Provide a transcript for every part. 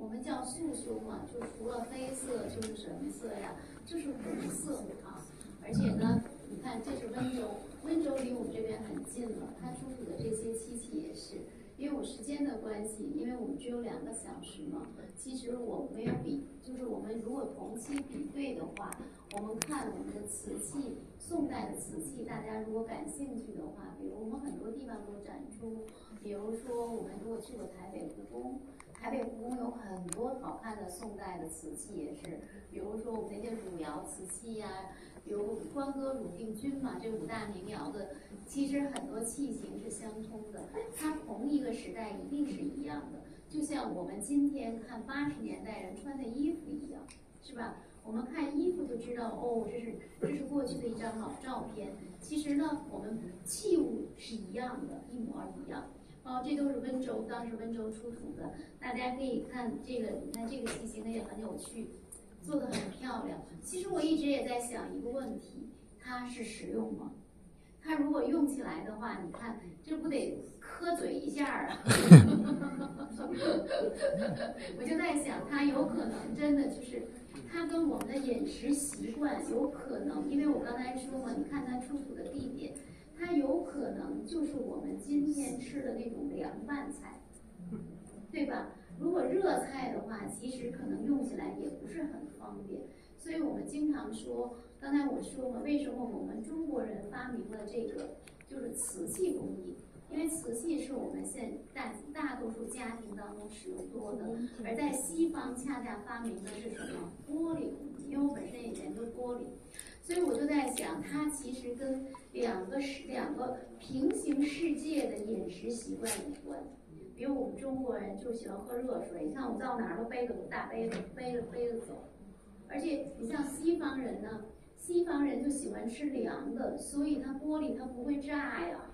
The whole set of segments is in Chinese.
我们叫素胸嘛，就除了黑色就是什么色呀？就是红色啊。而且呢，你看这是温州，温州离我们这边很近了，它出土的这些漆器也是。因为我时间的关系，因为我们只有2个小时嘛，其实我没有比，就是我们如果同期比对的话，我们看我们的瓷器，宋代的瓷器，大家如果感兴趣的话，比如我们很多地方都展出，比如说我们如果去过台北故宫，台北故宫有很多好看的宋代的瓷器也是，比如说我们那些汝窑瓷器呀、比如关哥汝定钧嘛，这5大名窑的，其实很多器型是相通的，它同一个时代一定是一样的，就像我们今天看80年代人穿的衣服一样，是吧？我们看衣服就知道，哦，这是过去的一张老照片。其实呢，我们器物是一样的，一模一样。哦，这都是温州，当时温州出土的，大家可以看这个，你看这个器型也很有趣。做得很漂亮。其实我一直也在想一个问题，它是实用吗？它如果用起来的话，你看这不得磕嘴一下啊？我就在想，它有可能真的就是它跟我们的饮食习惯有可能，因为我刚才说嘛，你看它出土的地点，它有可能就是我们今天吃的那种凉拌菜，对吧？如果热菜的话，其实可能用起来也不是很方便，所以我们经常说，刚才我说嘛，为什么我们中国人发明了这个就是瓷器工艺？因为瓷器是我们现大多数家庭当中使用多的，而在西方恰恰发明的是什么？玻璃工艺。因为我本身也研究玻璃，所以我就在想，它其实跟两个平行世界的饮食习惯有关。比如我们中国人就喜欢喝热水，你看我们到哪儿都背着大杯子，背着走。而且你像西方人呢，西方人就喜欢吃凉的，所以它玻璃它不会炸呀，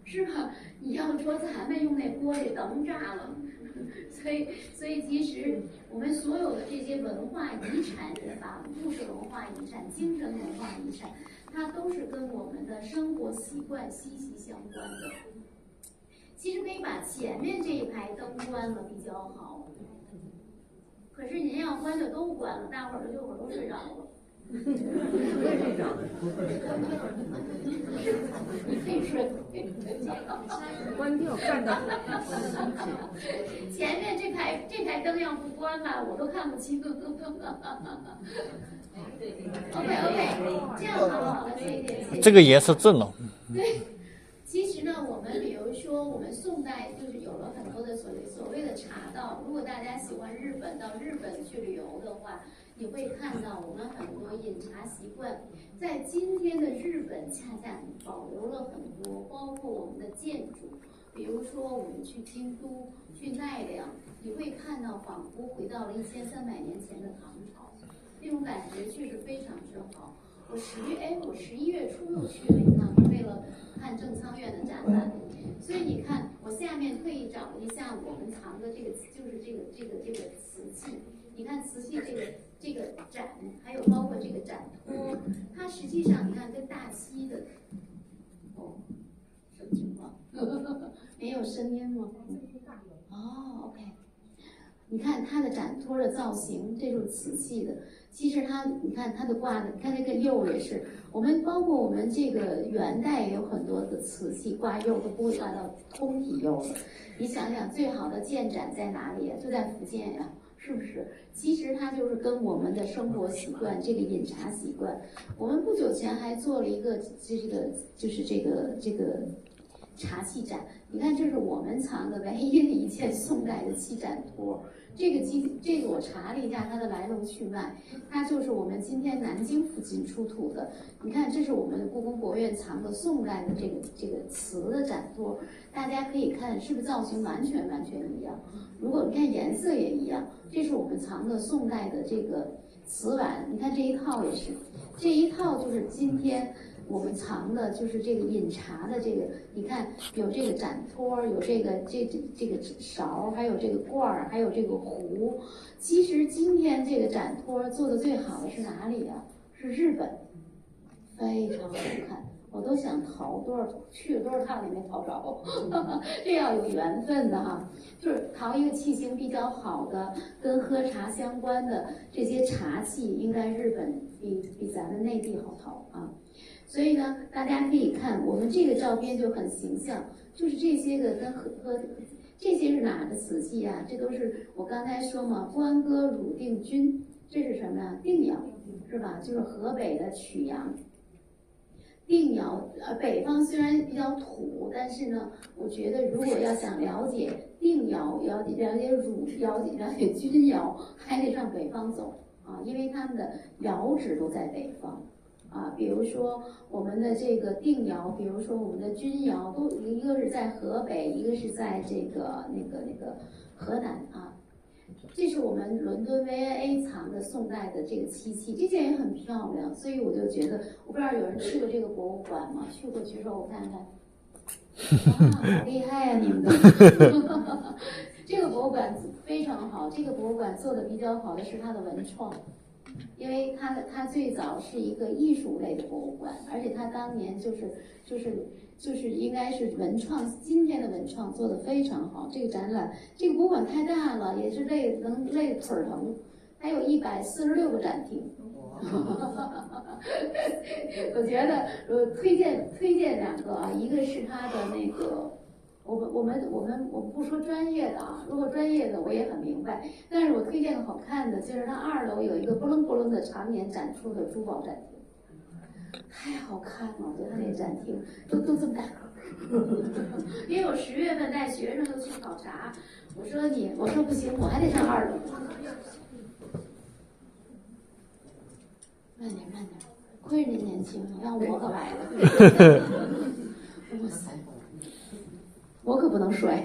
是吧？你要说咱们用那玻璃等炸了，所以其实我们所有的这些文化遗产也罢，物质文化遗产、精神文化遗产，它都是跟我们的生活习惯息息相关的。其实可以把前面这一排灯关了比较好，可是您要关就都关了，大伙儿就都睡着了。睡着了，你可以睡，关掉看到。前面这排灯要不关吧，我都看不清。OK， 这样好了，谢谢。这个颜色正了。对。其实呢，我们比如说，我们宋代就是有了很多的所谓的茶道。如果大家喜欢日本，到日本去旅游的话，你会看到我们很多饮茶习惯，在今天的日本恰恰保留了很多，包括我们的建筑。比如说，我们去京都、去奈良，你会看到仿佛回到了1300年前的唐朝，那种感觉确实非常之好。我11月初又去了一趟，为了看正仓院的展览，所以你看，我下面特意找了一下我们藏的这个，就是这个瓷器。你看瓷器这个盏，还有包括这个盏托，它实际上你看跟大漆的，哦，什么情况？没有声音吗？哦 ，OK。你看它的盏托的造型，这就是瓷器的。其实它，你看它的挂的，你看这个釉也是。我们包括我们这个元代也有很多的瓷器挂釉都不会挂到通体釉了。你想想，最好的建盏在哪里呀？就在福建呀，是不是？其实它就是跟我们的生活习惯，这个饮茶习惯。我们不久前还做了一个就是这个茶器盏。你看，这是我们藏的唯一的一件宋代的漆盏托。这个我查了一下它的来龙去脉，它就是我们今天南京附近出土的。你看，这是我们故宫博物院藏的宋代的这个瓷的盏托，大家可以看是不是造型完全一样。如果你看颜色也一样，这是我们藏的宋代的这个瓷碗。你看这一套也是，这一套就是今天我们藏的就是这个饮茶的这个，你看有这个盏托，有这个勺，还有这个罐儿，还有这个壶。其实今天这个盏托做的最好的是哪里啊？是日本，非常好看。我都想去了多少趟也没逃着，这要有缘分的哈。就是淘一个器型比较好的，跟喝茶相关的这些茶器，应该日本比咱们内地好淘啊。所以呢，大家可以看我们这个照片就很形象，就是这些个跟这些是哪个瓷器啊？这都是我刚才说嘛，关歌汝定军，这是什么呀？定窑是吧？就是河北的曲阳。定窑，北方虽然比较土，但是呢，我觉得如果要想了解定窑，了解汝窑，了解钧窑，还得上北方走啊，因为他们的窑址都在北方啊。比如说我们的这个定窑，比如说我们的钧窑，都一个是在河北，一个是在这个那个河南啊。这是我们伦敦 V&A 藏的宋代的这个漆器，这件也很漂亮，所以我就觉得，我不知道有人去过这个博物馆吗？去过举手我看看。哇，好厉害呀、你们都！这个博物馆非常好，这个博物馆做的比较好的是它的文创，因为它最早是一个艺术类的博物馆，而且它当年就是应该是文创，今天的文创做得非常好。这个展览，这个博物馆太大了，也是能累腿儿疼，还有146个展厅。我觉得推荐2个啊，一个是它的那个，我们不说专业的啊，如果专业的我也很明白，但是我推荐个好看的，就是它2楼有一个不楞不楞的常年展出的珠宝展厅。太好看了，我觉得他那展厅都这么大个。因为我10月份带学生都去考察，我说不行，我还得上2楼。慢点，亏人年轻，要我可来了。哇塞，我可不能摔。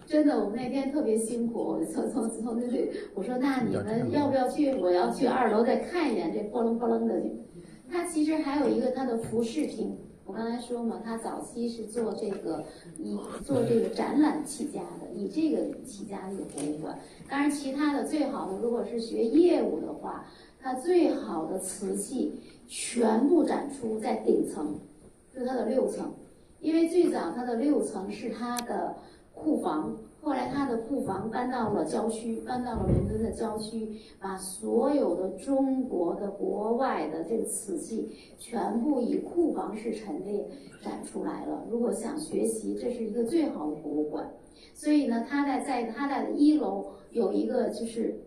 真的，我们那天特别辛苦，从那里，我说那你们要不要去？我要去2楼再看一眼这波楞波楞的去。它其实还有一个它的服饰厅，我刚才说嘛，它早期是做这个展览起家的，以这个起家的一个博物馆。当然，其他的最好的，如果是学业务的话，它最好的瓷器全部展出在顶层，就是它的6层。因为最早它的6层是它的库房，后来它的库房搬到了郊区，搬到了伦敦的郊区，把所有的中国的、国外的这个瓷器全部以库房式陈列展出来了。如果想学习，这是一个最好的博物馆。所以呢，它在它的1楼有一个就是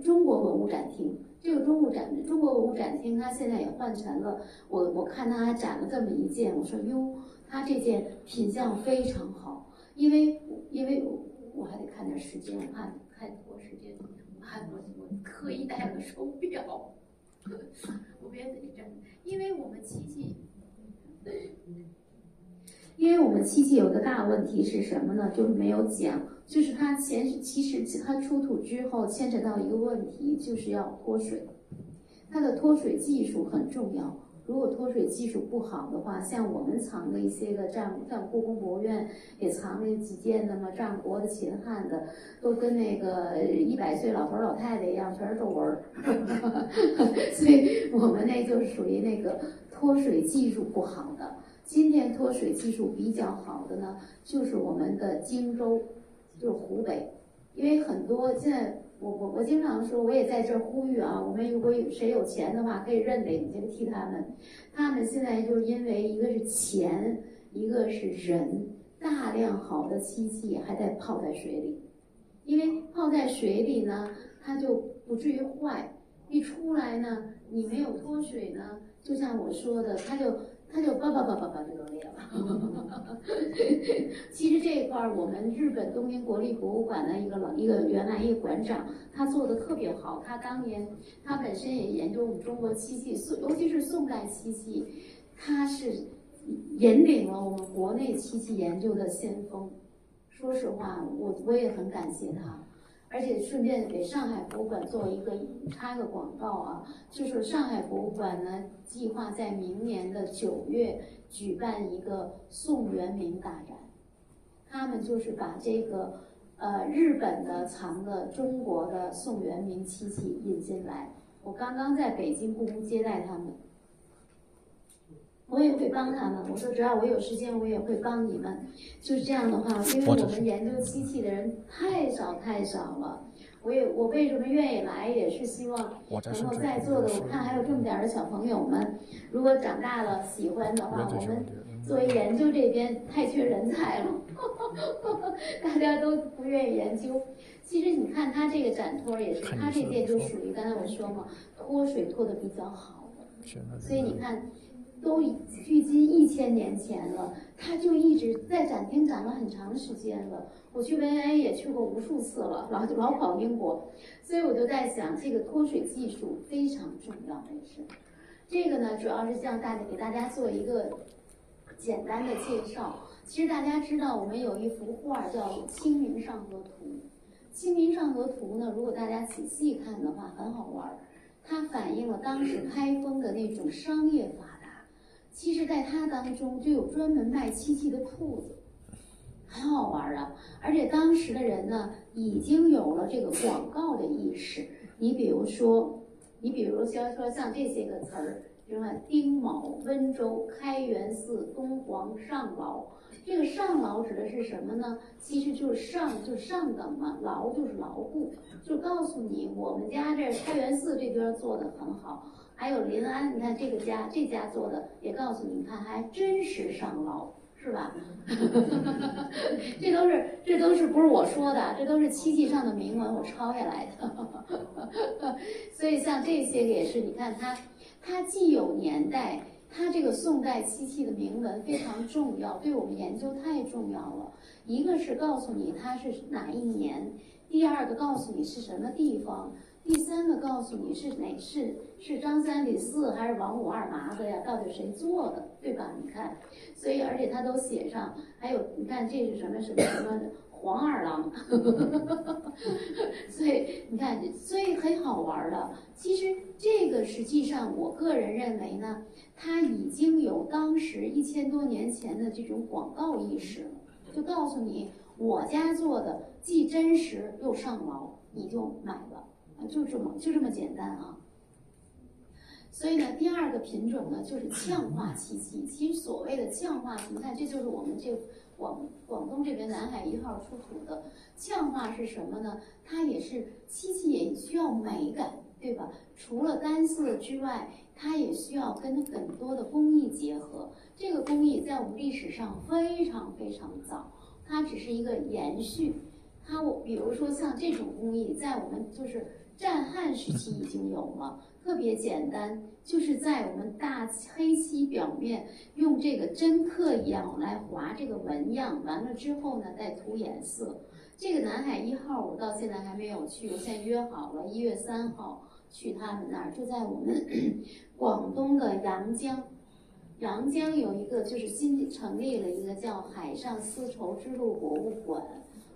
中国文物展厅。这个中国文物展厅，它现在也换成了我看它还展了这么一件，我说哟，它这件品相非常好，因为我还得看点时间，我看多时间，我刻意带了个手表，我别得真，因为我们漆器有个大问题是什么呢？就是没有讲，就是它其实它出土之后牵扯到一个问题，就是要脱水，它的脱水技术很重要。如果脱水技术不好的话，像我们藏的一些个像故宫博物院也藏了几件那么战国的秦汉的，都跟那个100岁老头老太太一样，全是皱纹儿。所以我们那就是属于那个脱水技术不好的。今天脱水技术比较好的呢，就是我们的荆州，就是湖北，因为很多现在我经常说，我也在这儿呼吁啊，我们如果谁有钱的话，可以认领这个替他们现在就是因为一个是钱，一个是人，大量好的漆器还在泡在水里，因为泡在水里呢，它就不至于坏，一出来呢，你没有脱水呢，就像我说的，它就叭就都裂了。其实这一块我们日本东京国立博物馆的原来一个馆长，他做的特别好。他当年他本身也研究我们中国漆器，尤其是宋代漆器，他是引领了我们国内漆器研究的先锋。说实话，我也很感谢他。而且顺便给上海博物馆插个广告啊，就是上海博物馆呢计划在明年的9月举办一个宋元明大展，他们就是把这个日本的藏的中国的宋元明漆器引进来。我刚刚在北京故宫接待他们，我也会帮他们。我说只要我有时间，我也会帮你们。就是这样的话，因为我们研究漆器的人太少了。我为什么愿意来，也是希望能够在座的，我看还有这么点儿的小朋友们，如果长大了喜欢的话，我们作为研究这边太缺人才了，大家都不愿意研究。其实你看他这个展托也是，他这件就属于刚才我说嘛，脱水脱的比较好的，所以你看。都距今1000年前了，它就一直在展厅展了很长时间了。我去维也也去过无数次了，老跑英国，所以我就在想，这个脱水技术非常重要，也是。这个呢，主要是向给大家做一个简单的介绍。其实大家知道，我们有一幅画叫《清明上河图》。《清明上河图》呢，如果大家仔细看的话，很好玩。它反映了当时开封的那种商业发达。其实，在它当中就有专门卖漆器的铺子，很好玩啊！而且当时的人呢，已经有了这个广告的意识。你比如说像这些个词儿，什么丁卯、温州、开元寺、东皇、上劳。这个上劳指的是什么呢？其实就是上等嘛，劳就是牢固，就告诉你我们家这开元寺这边做的很好。还有临安，你看这家做的也告诉你看还真实上劳，是吧？这都是不是我说的，这都是漆器上的铭文，我抄下来的。所以像这些也是，你看它既有年代，它这个宋代漆器的铭文非常重要，对我们研究太重要了。一个是告诉你它是哪一年，第二个告诉你是什么地方。第三个告诉你是张三李四还是王五二麻子呀？到底谁做的，对吧？你看，所以而且他都写上，还有你看这是什么黄二郎，所以你看，所以很好玩的。其实这个实际上，我个人认为呢，它已经有当时1000多年前的这种广告意识了，就告诉你我家做的既真实又上劳，你就买了。就这么简单啊！所以呢，第二个品种呢就是呛化漆器。其实所谓的呛化，你看这就是我们广东这边南海1号出土的呛化是什么呢？它也是漆器也需要美感，对吧？除了单色之外，它也需要跟很多的工艺结合。这个工艺在我们历史上非常早，它只是一个延续。比如说像这种工艺，在我们就是战汉时期已经有了，特别简单，就是在我们大黑漆表面用这个针刻一样来划这个纹样，完了之后呢再涂颜色。这个南海1号我到现在还没有去，我现在约好了1月3号去他们那儿，就在我们广东的阳江。阳江有一个就是新成立了一个叫海上丝绸之路博物馆。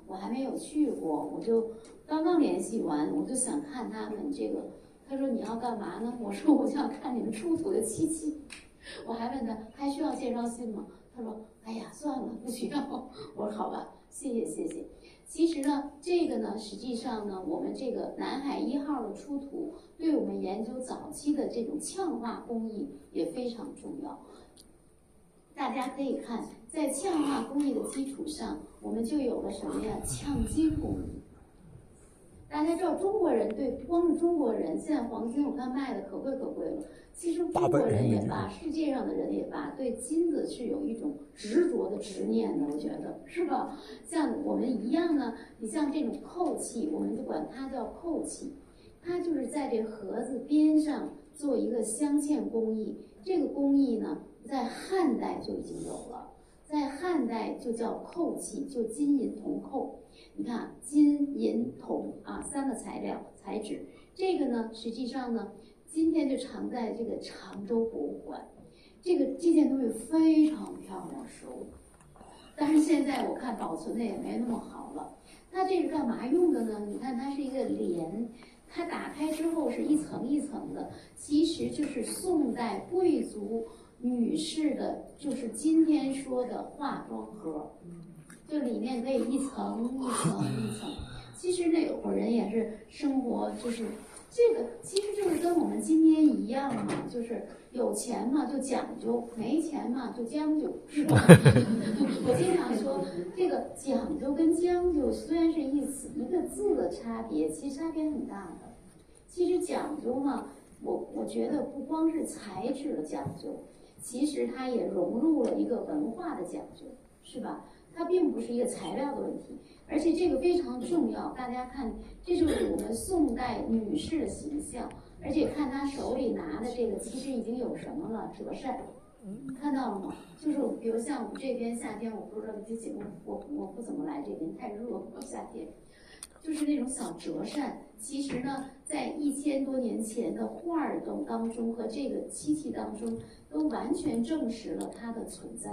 我还没有去过，我就刚刚联系完，我就想看他们这个。他说你要干嘛呢？我说我想看你们出土的漆器。我还问他还需要介绍信吗？他说哎呀算了，不需要。我说好吧，谢谢。其实呢，这个呢，实际上呢，我们这个南海1号的出土，对我们研究早期的这种呛化工艺也非常重要。大家可以看，在呛化工艺的基础上，我们就有了什么呀？呛金工艺。大家知道中国人光是中国人，现在黄金我看卖的可贵了。其实中国人也罢，世界上的人也罢，对金子是有一种执着的执念的，我觉得是吧？像我们一样呢，你像这种扣器，我们就管它叫扣器，它就是在这盒子边上做一个镶嵌工艺。这个工艺呢，在汉代就已经有了，在汉代就叫扣器，就金银铜扣。你看金银铜啊3个材质，这个呢实际上呢今天就藏在这个常州博物馆。这件东西非常漂亮收，但是现在我看保存的也没那么好了。它这是干嘛用的呢？你看它是一个帘，它打开之后是一层一层的，其实就是宋代贵族女士的，就是今天说的化妆盒，就里面可以一层一层。其实那会儿人也是生活，就是这个其实就是跟我们今天一样嘛，就是有钱嘛就讲究，没钱嘛就将就，是吧？我经常说，这个讲究跟将就虽然是一个字的差别，其实差别很大的。其实讲究嘛，我觉得不光是材质的讲究，其实它也融入了一个文化的讲究，是吧？它并不是一个材料的问题，而且这个非常重要。大家看，这就是我们宋代女士的形象，而且看她手里拿的这个，其实已经有什么了？折扇，看到了吗？就是比如像我们这边夏天，我不知道这节目，我不怎么来这边，太热了，夏天。就是那种小折扇，其实呢，在1000多年前的画儿当中和这个漆器当中，都完全证实了它的存在。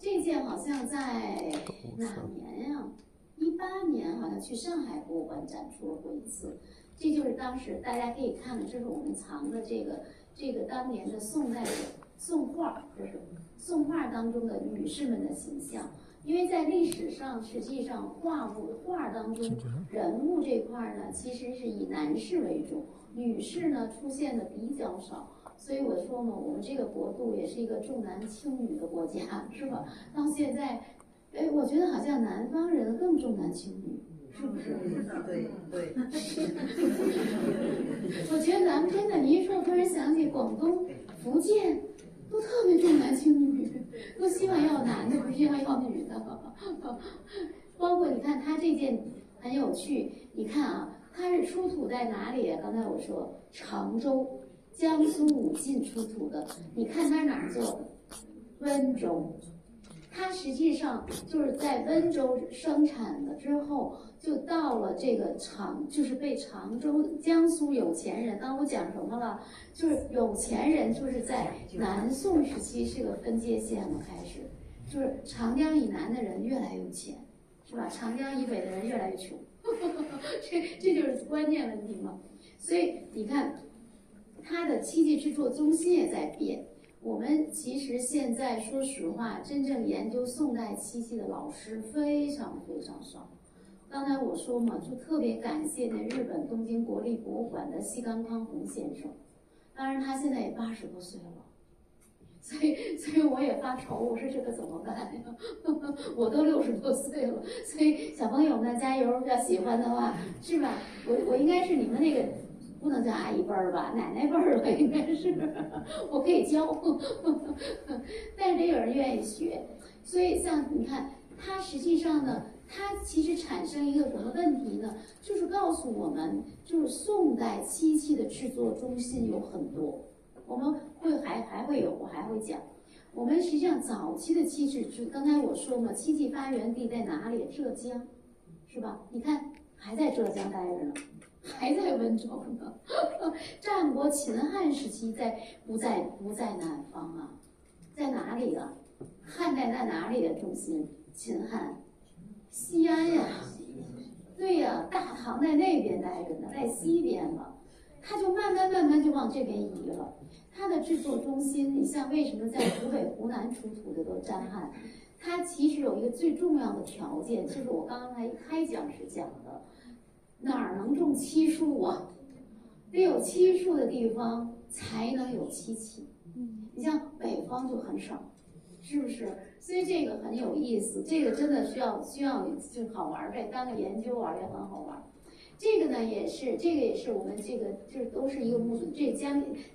这件好像在哪年呀？18年好像去上海博物馆展出了过一次。这就是当时大家可以看的，这是我们藏的这个当年的宋代的宋画，这是宋画当中的女士们的形象。因为在历史上，实际上画当中人物这块呢，其实是以男士为主，女士呢出现的比较少。所以我说嘛，我们这个国度也是一个重男轻女的国家，是吧？到现在，我觉得好像南方人更重男轻女，是不是？对。我觉得咱们真的，你一说，我突然想起广东、福建，都特别重男轻女，都希望要男的，不希望要女的。包括你看他这件很有趣，你看啊，它是出土在哪里？刚才我说常州。江苏武进出土的，你看它哪儿做的？温州，它实际上就是在温州生产了之后，就到了这个就是被常州江苏有钱人。刚我讲什么了？就是有钱人就是在南宋时期是个分界线了，开始就是长江以南的人越来越有钱，是吧？长江以北的人越来越穷，这就是关键问题嘛。所以你看。它的漆器制作中心也在变。我们其实现在说实话，真正研究宋代漆器的老师非常非常少。刚才我说嘛，就特别感谢那日本东京国立博物馆的西冈康弘先生。当然他现在也80多岁了，所以我也发愁，我说这个怎么办呀？我都60多岁了，所以小朋友们加油，要喜欢的话，是吧？我应该是你们那个。不能叫阿姨辈儿吧，奶奶辈儿了应该是，我可以教，但是得有人愿意学。所以像你看，它实际上呢，它其实产生一个什么问题呢？就是告诉我们，就是宋代漆器的制作中心有很多，我们还会有，我还会讲。我们实际上早期的漆制，就刚才我说嘛，漆器发源地在哪里？浙江，是吧？你看还在浙江待着呢。还在温州呢。战国秦汉时期不在南方啊，在哪里啊？汉代在哪里的中心？秦汉，西安呀。对呀，大唐在那边待着呢，在西边了，它就慢慢就往这边移了。它的制作中心，你像为什么在湖北、湖南出土的都沾汉？它其实有一个最重要的条件，就是我刚才开讲时讲的。哪儿能种漆树啊？得有漆树的地方才能有漆器。你像北方就很少，是不是？所以这个很有意思，这个真的需要就好玩呗，当个研究玩也很好玩。这个呢也是我们这个都是一个目的。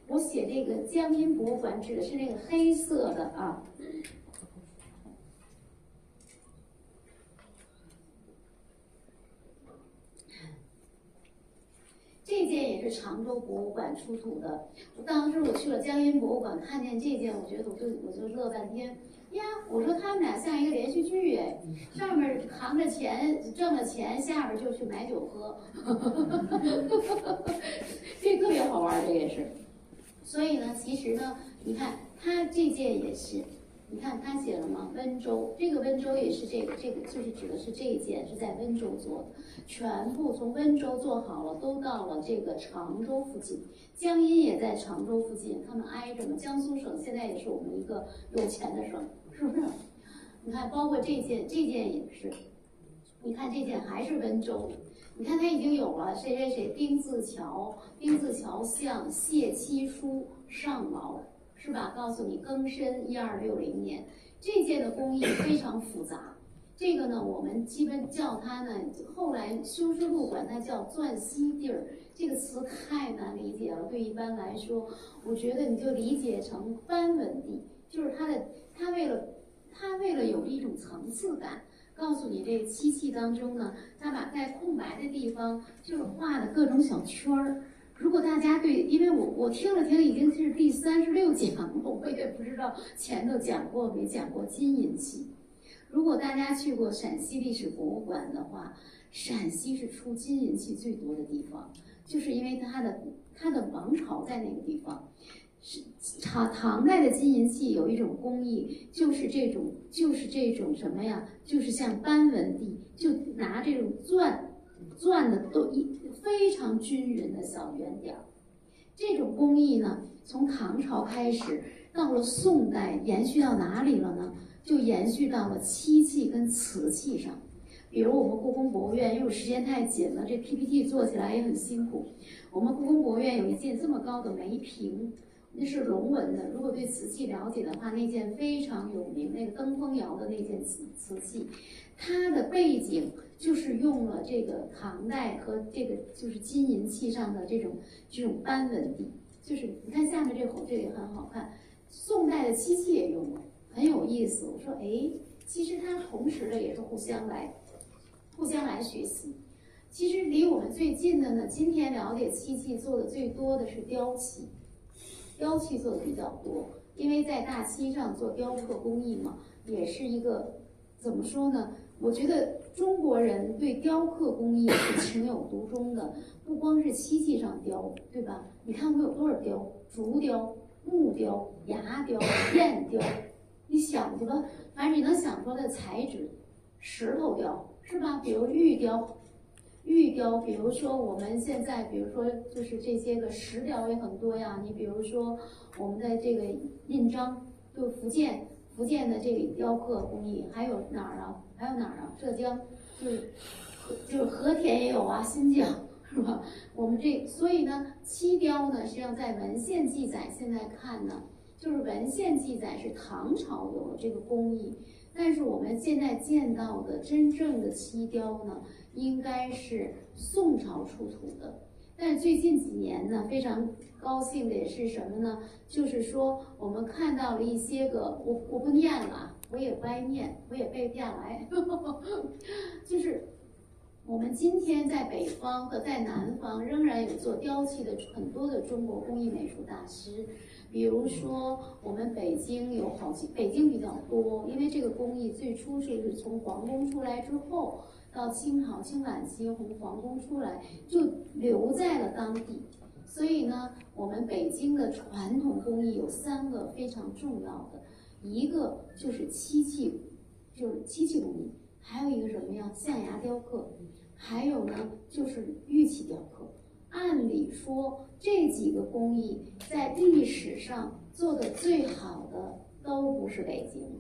我写这个江阴博物馆指的是那个黑色的啊。这件也是常州博物馆出土的。当时我去了江阴博物馆，看见这件，我觉得我就乐半天。呀，我说他们俩像一个连续剧哎，上面扛着钱挣了钱，下边就去买酒喝，这特别好玩，这也是。所以呢，其实呢，你看他这件也是。你看他写了吗？温州，这个温州也是这个就是指的是这一件是在温州做的，全部从温州做好了，都到了这个常州附近。江阴也在常州附近，他们挨着嘛。江苏省现在也是我们一个有钱的省，是不是？你看，包括这件也是，你看这件还是温州。你看它已经有了谁谁谁丁字桥像谢七书上劳，是吧？告诉你庚申1260年，这件的工艺非常复杂。这个呢，我们基本叫它呢，后来修饰录管它叫钻锡地儿，这个词太难理解了。对一般来说，我觉得你就理解成斑纹地，就是它为了有一种层次感，告诉你这个漆器当中呢，它把在空白的地方就是画的各种小圈儿。如果大家对，因为我听了听，已经是第36讲了，我也不知道前头讲过没讲过金银器。如果大家去过陕西历史博物馆的话，陕西是出金银器最多的地方，就是因为它的王朝在那个地方。唐代的金银器有一种工艺，就是这种什么呀？就是像斑纹地，就拿这种钻的都非常均匀的小圆点儿。这种工艺呢，从唐朝开始，到了宋代，延续到哪里了呢？就延续到了漆器跟瓷器上。比如我们故宫博物院，因为时间太紧了，这 PPT 做起来也很辛苦。我们故宫博物院有一件这么高的梅瓶，那是龙纹的。如果对瓷器了解的话，那件非常有名，那个登封窑的那件瓷器，它的背景就是用了这个唐代和这个就是金银器上的这种斑纹地，就是你看下面这个也很好看。宋代的漆器也用了，很有意思。我说，哎，其实它同时的也是互相来学习。其实离我们最近的呢，今天了解漆器做的最多的是雕漆，雕漆做的比较多，因为在大漆上做雕刻工艺嘛，也是一个怎么说呢？我觉得中国人对雕刻工艺是情有独钟的，不光是漆器上雕，对吧？你看我们有多少雕，竹雕、木雕、牙雕、砚雕，你想去吧，反正你能想出来的材质，石头雕是吧？比如玉雕，比如说我们现在，比如说就是这些个石雕也很多呀。你比如说我们的这个印章，就福建的这个雕刻工艺，还有哪儿啊？浙江，就是和田也有啊，新疆是吧？我们所以呢，漆雕呢，实际上在文献记载现在看呢，就是文献记载是唐朝有了这个工艺，但是我们现在见到的真正的漆雕呢，应该是宋朝出土的。但最近几年呢，非常高兴的也是什么呢？就是说我们看到了一些个，我不念了啊，我也不爱念，我也背不下来，就是我们今天在北方和在南方仍然有做雕漆的很多的中国工艺美术大师。比如说我们北京有北京比较多，因为这个工艺最初是从皇宫出来之后，到清朝清晚期从皇宫出来就留在了当地。所以呢，我们北京的传统工艺有3个非常重要的，一个就是漆器工艺，还有一个什么呀？象牙雕刻，还有呢就是玉器雕刻。按理说这几个工艺在历史上做的最好的都不是北京，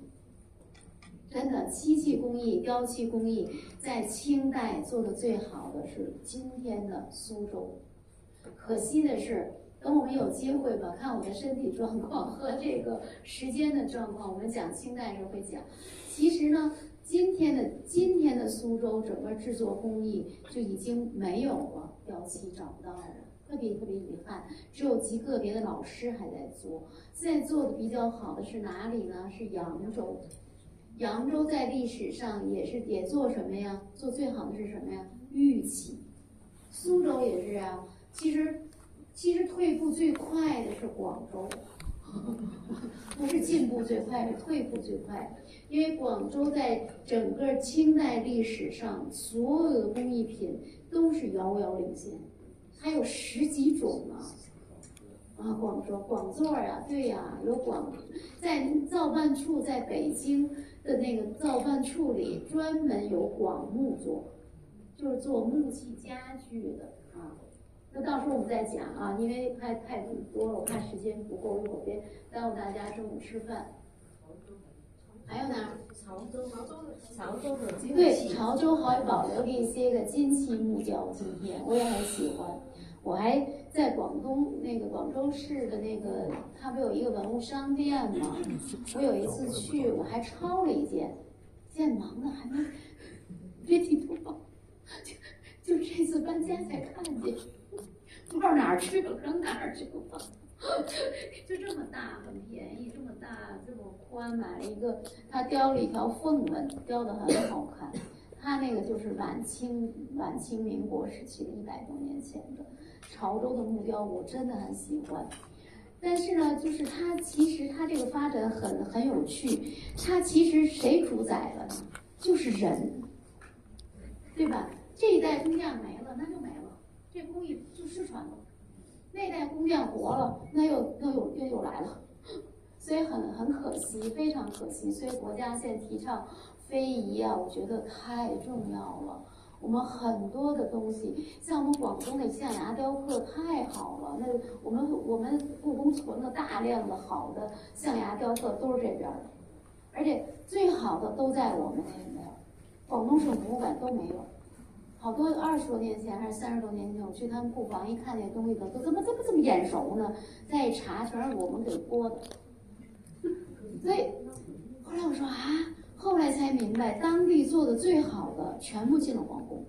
真的，漆器工艺、雕漆工艺在清代做的最好的是今天的苏州。可惜的是，等我们有机会吧，看我的身体状况和这个时间的状况，我们讲清代时候会讲。其实呢，今天的苏州整个制作工艺就已经没有了，雕漆找不到了，特别遗憾，只有极个别的老师还在做。现在做的比较好的是哪里呢？是扬州。扬州在历史上也做什么呀？做最好的是什么呀？玉器。苏州也是啊。其实退步最快的是广州，不是进步最快，是退步最快。因为广州在整个清代历史上，所有的工艺品都是遥遥领先，还有10几种呢。啊，广座啊，对呀，在造办处，在北京的那个造办处里专门有广木座，就是做木器家具的啊。那到时候我们再讲啊，因为太多了，我怕时间不够，一会儿别耽误大家中午吃饭。还有哪儿？潮州的金对，器，潮州还保留了一些个金漆木雕镜片，我也很喜欢。我还在广东广州市的它不有一个文物商店吗？我有一次去，我还抄了一件，现在忙的还没别提多少，就这次搬家才看见，不知道哪儿去了，扔哪儿去了。就这么大，很便宜，这么大这么宽，买了一个，他雕了一条凤纹，雕得很好看。他那个就是晚清民国时期的100多年前的潮州的木雕，我真的很喜欢。但是呢，就是它其实它这个发展很有趣，它其实谁主宰了呢？就是人，对吧？这一代工匠没了，那就没了，这工艺就失传了。那代工匠活了，那又来了，所以很可惜，非常可惜。所以国家现在提倡非遗啊，我觉得太重要了。我们很多的东西，像我们广东的象牙雕刻太好了，那我们故宫存了大量的好的象牙雕刻，都是这边的，而且最好的都在我们那边，广东省博物馆都没有。好多20多年前还是30多年前，我去他们库房一看那东西都怎么这么眼熟呢？再一查，全是我们给播的。所以后来我说啊，后来才明白，当地做的最好的全部进了皇宫。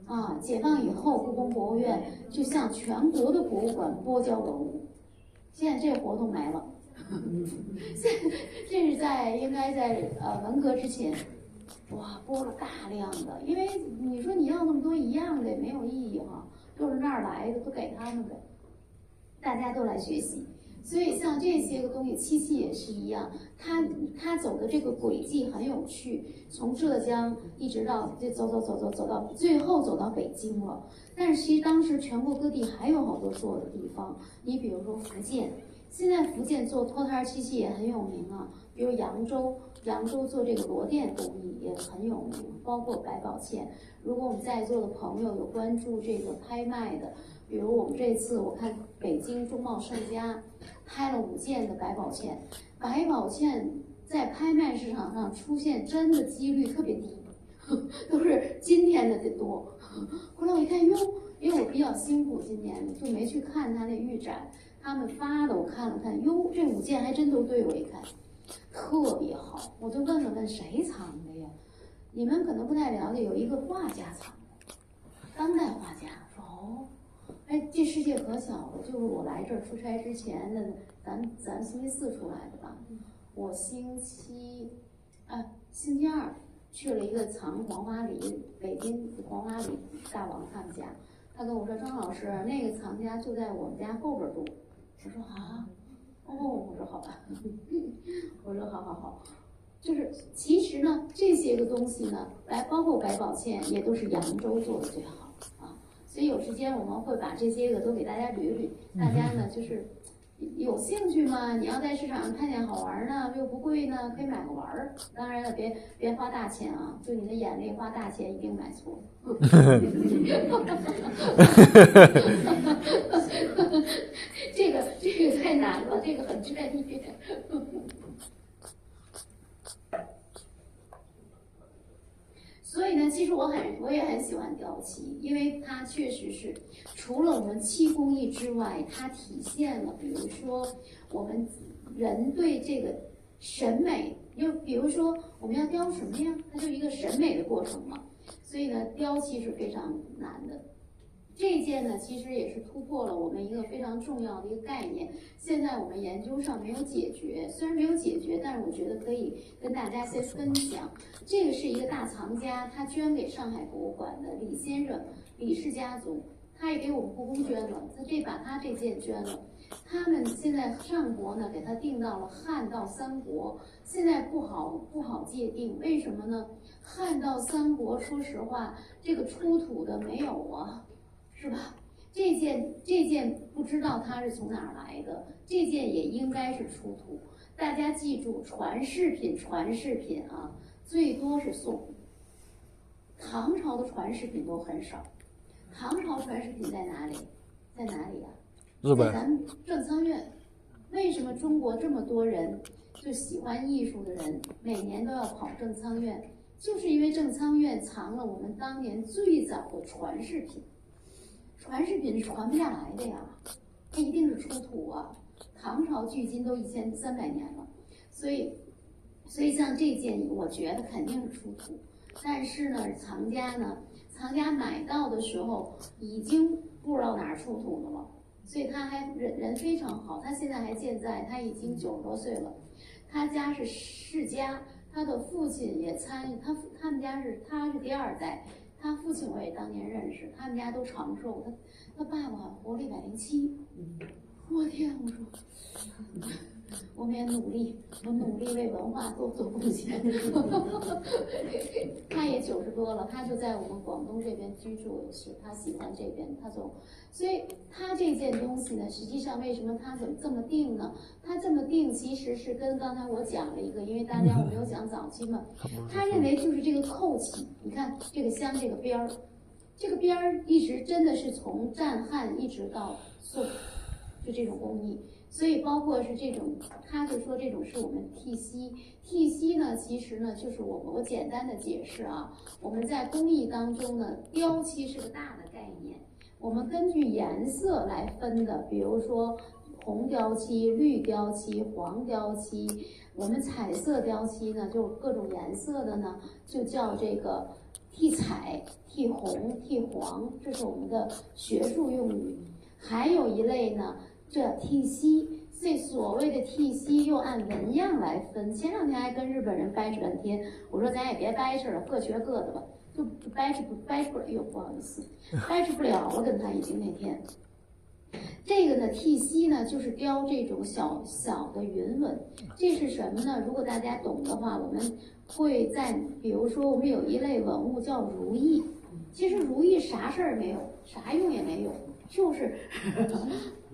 啊，解放以后，故宫博物院就向全国的博物馆拨交文物，现在这活动没了。这是应该在文革之前。哇，播了大量的，因为你说你要那么多一样的也没有意义哈，都是那儿来的，都给他们呗，大家都来学习。所以像这些个东西，漆器也是一样，它走的这个轨迹很有趣，从浙江一直到就走到最后走到北京了。但是其实当时全国各地还有好多做的地方，你比如说福建，现在福建做脱胎漆器也很有名啊，比如扬州做这个螺钿工艺也很有名，包括百宝嵌。如果我们在座的朋友有关注这个拍卖的，比如我们这次我看北京中贸盛家拍了5件的百宝嵌，百宝嵌在拍卖市场上出现真的几率特别低，都是今天的得多。后来我一看，哟，因为我比较辛苦，今年就没去看他那预展，他们发的我看了看，哟，这5件还真都对，我一看特别好，我就问谁藏的呀？你们可能不太了解，有一个画家藏的，当代画家。说哦，哎，这世界可小了。就是我来这儿出差之前的，咱星期4出来的吧？我星期2去了一个藏黄花梨，北京黄花梨大王他们家。他跟我说，张老师，那个藏家就在我们家后边住。我说啊。哦，我说好吧，我说好，就是其实呢，这些个东西呢，包括百宝嵌也都是扬州做的最好啊，所以有时间我们会把这些个都给大家捋捋，大家呢就是有兴趣吗？你要在市场上看见好玩呢，又不贵呢，可以买个玩儿。当然了，别花大钱啊，就你的眼力花大钱一定买错。这个太难了，这个很专业。所以呢，其实我也很喜欢雕漆，因为它确实是除了我们漆工艺之外，它体现了，比如说我们人对这个审美，就比如说我们要雕什么呀，它就一个审美的过程嘛。所以呢，雕漆是非常难的。这一件呢，其实也是突破了我们一个非常重要的一个概念，现在我们研究上没有解决，虽然没有解决，但是我觉得可以跟大家先分享。这个是一个大藏家，他捐给上海博物馆的李先生，李氏家族，他也给我们故宫捐了，把他这件捐了。他们现在上国呢，给他定到了汉到三国，现在不好界定，为什么呢？汉到三国，说实话，这个出土的没有啊。是吧？这件不知道它是从哪儿来的，这件也应该是出土。大家记住，传世品啊，最多是宋。唐朝的传世品都很少。唐朝传世品在哪里？在哪里呀？日本。在咱们正仓院。为什么中国这么多人就喜欢艺术的人每年都要跑正仓院，就是因为正仓院藏了我们当年最早的传世品。传世品是传不下来的呀，它一定是出土啊。唐朝距今都1300年了，所以像这件，我觉得肯定是出土。但是呢，藏家买到的时候已经不知道哪儿出土的了，所以他还人非常好，他现在还健在，他已经90多岁了。他家是世家，他的父亲也参与，他们家他是第2代。他父亲我也当年认识，他们家都长寿，他爸爸活了107。我天，我说，我们也努力为文化做贡献。他也90多了，他就在我们广东这边居住，也是他喜欢这边，所以他这件东西呢，实际上为什么他怎么这么定呢？他这么定其实是跟刚才我讲了一个，因为大家我没有讲早期嘛，他认为就是这个扣起，你看这个香这个边儿，这个边儿一直真的是从战汉一直到宋，就这种工艺。所以包括是这种，他就说这种是我们剔锡呢，其实呢就是我简单的解释啊，我们在工艺当中呢，雕漆是个大的概念，我们根据颜色来分的，比如说红雕漆、绿雕漆、黄雕漆，我们彩色雕漆呢，就各种颜色的呢，就叫这个剔彩、剔红、剔黄，这是我们的学术用语。还有一类呢，这剔锡，这所谓的剔锡又按纹样来分。前2天还跟日本人掰扯半天，我说咱也别掰扯了，各学各的吧，就掰扯了。哎呦，不好意思，掰扯不了了，跟他已经那天。这个呢，剔锡呢，就是雕这种小小的云纹。这是什么呢？如果大家懂的话，我们会在，比如说我们有一类文物叫如意。其实如意啥事儿没有，啥用也没有，就是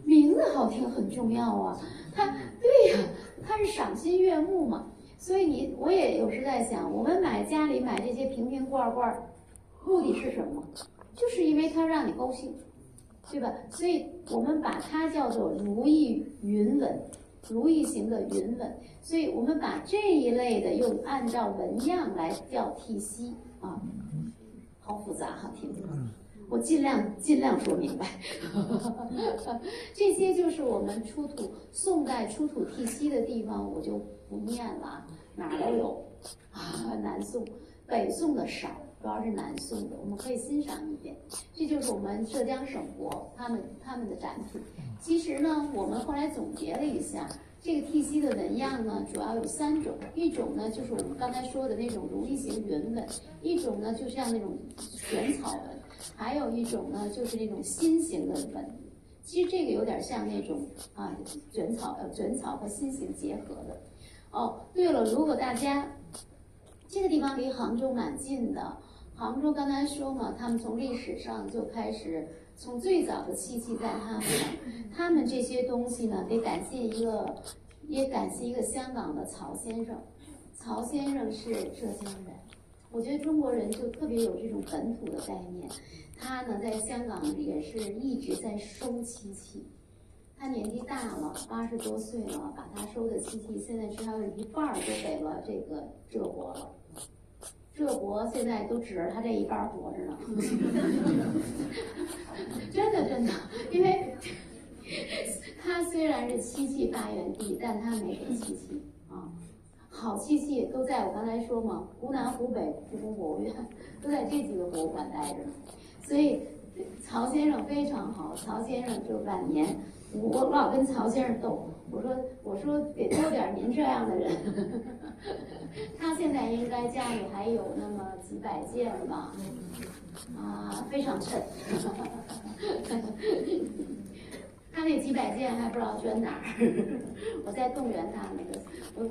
名字好听很重要啊。对呀，它是赏心悦目嘛。所以我也有时在想，我们家里买这些瓶瓶罐罐，目的是什么？就是因为它让你高兴。对吧？所以我们把它叫做如意云纹，如意型的云纹。所以我们把这一类的又按照纹样来叫剔锡啊，好复杂哈，听着。我尽量说明白。这些就是我们宋代出土剔锡的地方，我就不念了，哪儿都有啊，南宋、北宋的少。主要是南宋的，我们可以欣赏一遍。这就是我们浙江省博他们的展品。其实呢，我们后来总结了一下，这个剔锡的纹样呢，主要有3种。一种呢，就是我们刚才说的那种如意型云纹；一种呢，就像那种卷草纹；还有一种呢，就是那种心形的纹。其实这个有点像那种啊卷草和心形结合的。哦，对了，如果大家这个地方离杭州蛮近的。杭州刚才说嘛，他们从历史上就开始，从最早的漆器在他们这些东西呢，也感谢一个香港的曹先生。曹先生是浙江人，我觉得中国人就特别有这种本土的概念。他呢在香港也是一直在收漆器，他年纪大了，80多岁了，把他收的漆器现在至少有一半都给了这个浙博了。浙博现在都指着他这一半活着呢，真的，因为他虽然是漆器发源地，但他没给漆器啊。好漆器都在我刚才说嘛，湖南、湖北故宫博物院都在这几个博物馆待着，所以曹先生非常好。曹先生就晚年，我老跟曹先生斗，我说得多点您这样的人。他现在应该家里还有那么几百件吧，啊，非常沉。他那几百件还不知道捐哪儿，我在动员他那个，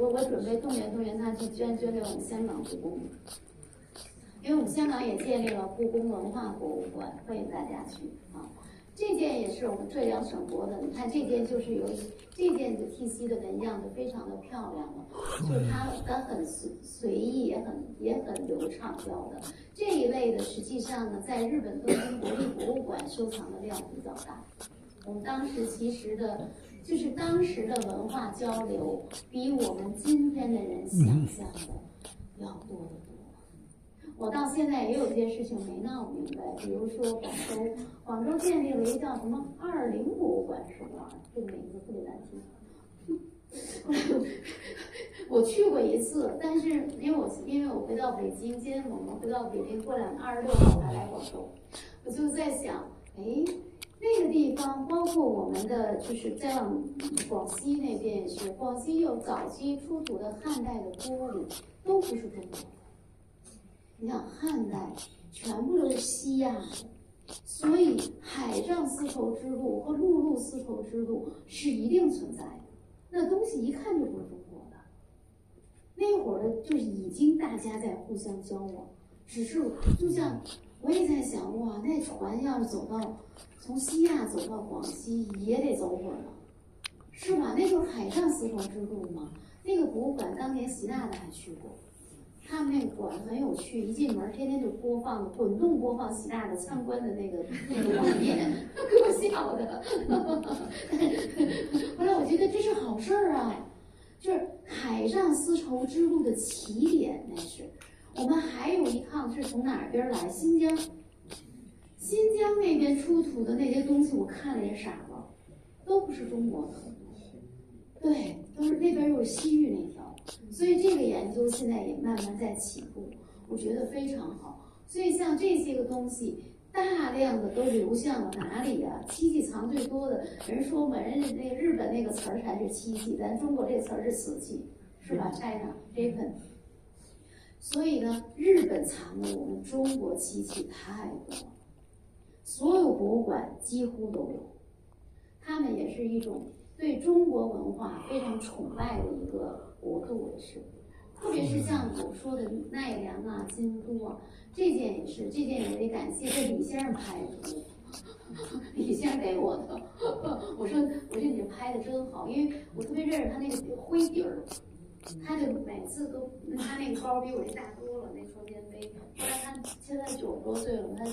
我准备动员他去捐给我们香港故宫，因为我们香港也建立了故宫文化博物馆，欢迎大家去啊。这件也是我们浙江省博的，你看这件就是这件的剔锡的纹样就非常的漂亮了，就是它很随意，也很流畅雕的。这一类的实际上呢，在日本东京国立博物馆收藏的量比较大。我们当时其实的就是当时的文化交流比我们今天的人想象的要多得多。我到现在也有些事情没闹明白，比如说广州建立了一个叫什么20博物馆，是吧？这个名字特别难听。我去过一次，但是因为我回到北京，今天我们回到北京，过26号我还来广州，我就在想，哎，那个地方包括我们的就是在广西那边也是，广西有早期出土的汉代的玻璃，都不是中国的。你想汉代全部都是西亚的，所以海上丝绸之路和陆路丝绸之路是一定存在的。那东西一看就不是中国的，那会儿的就是已经大家在互相交往，只是就像我也在想，哇，那船要是从西亚走到广西也得走会儿了，是吧？那就是海上丝绸之路嘛。那个博物馆当年习大大还去过，他们那个馆很有趣，一进门天天就滚动播放习大大参观的那个画面，给我笑的。后来我觉得这是好事儿啊，就是海上丝绸之路的起点，那是。我们还有一趟是从哪边来？新疆那边出土的那些东西，我看了也傻了，都不是中国的。对，都是那边又是西域那条，所以这个研究现在也慢慢在起步，我觉得非常好。所以像这些个东西，大量的都流向了哪里呀？漆器藏最多的人说嘛，人家那日本那个词儿才是漆器，咱中国这个词儿是瓷器，是吧 ？China Japan。所以呢，日本藏的我们中国漆器太多了，所有博物馆几乎都有，他们也是一种对中国文化非常崇拜的一个国度，也是。特别是像我说的奈良啊、京都啊，这件也得感谢这李先生拍的图，李先生给我的。我说你这拍的真好，因为我特别认识他那个灰底儿。他就每次都，他那个包比我这大多了，那双肩背。后来他现在90多岁了，他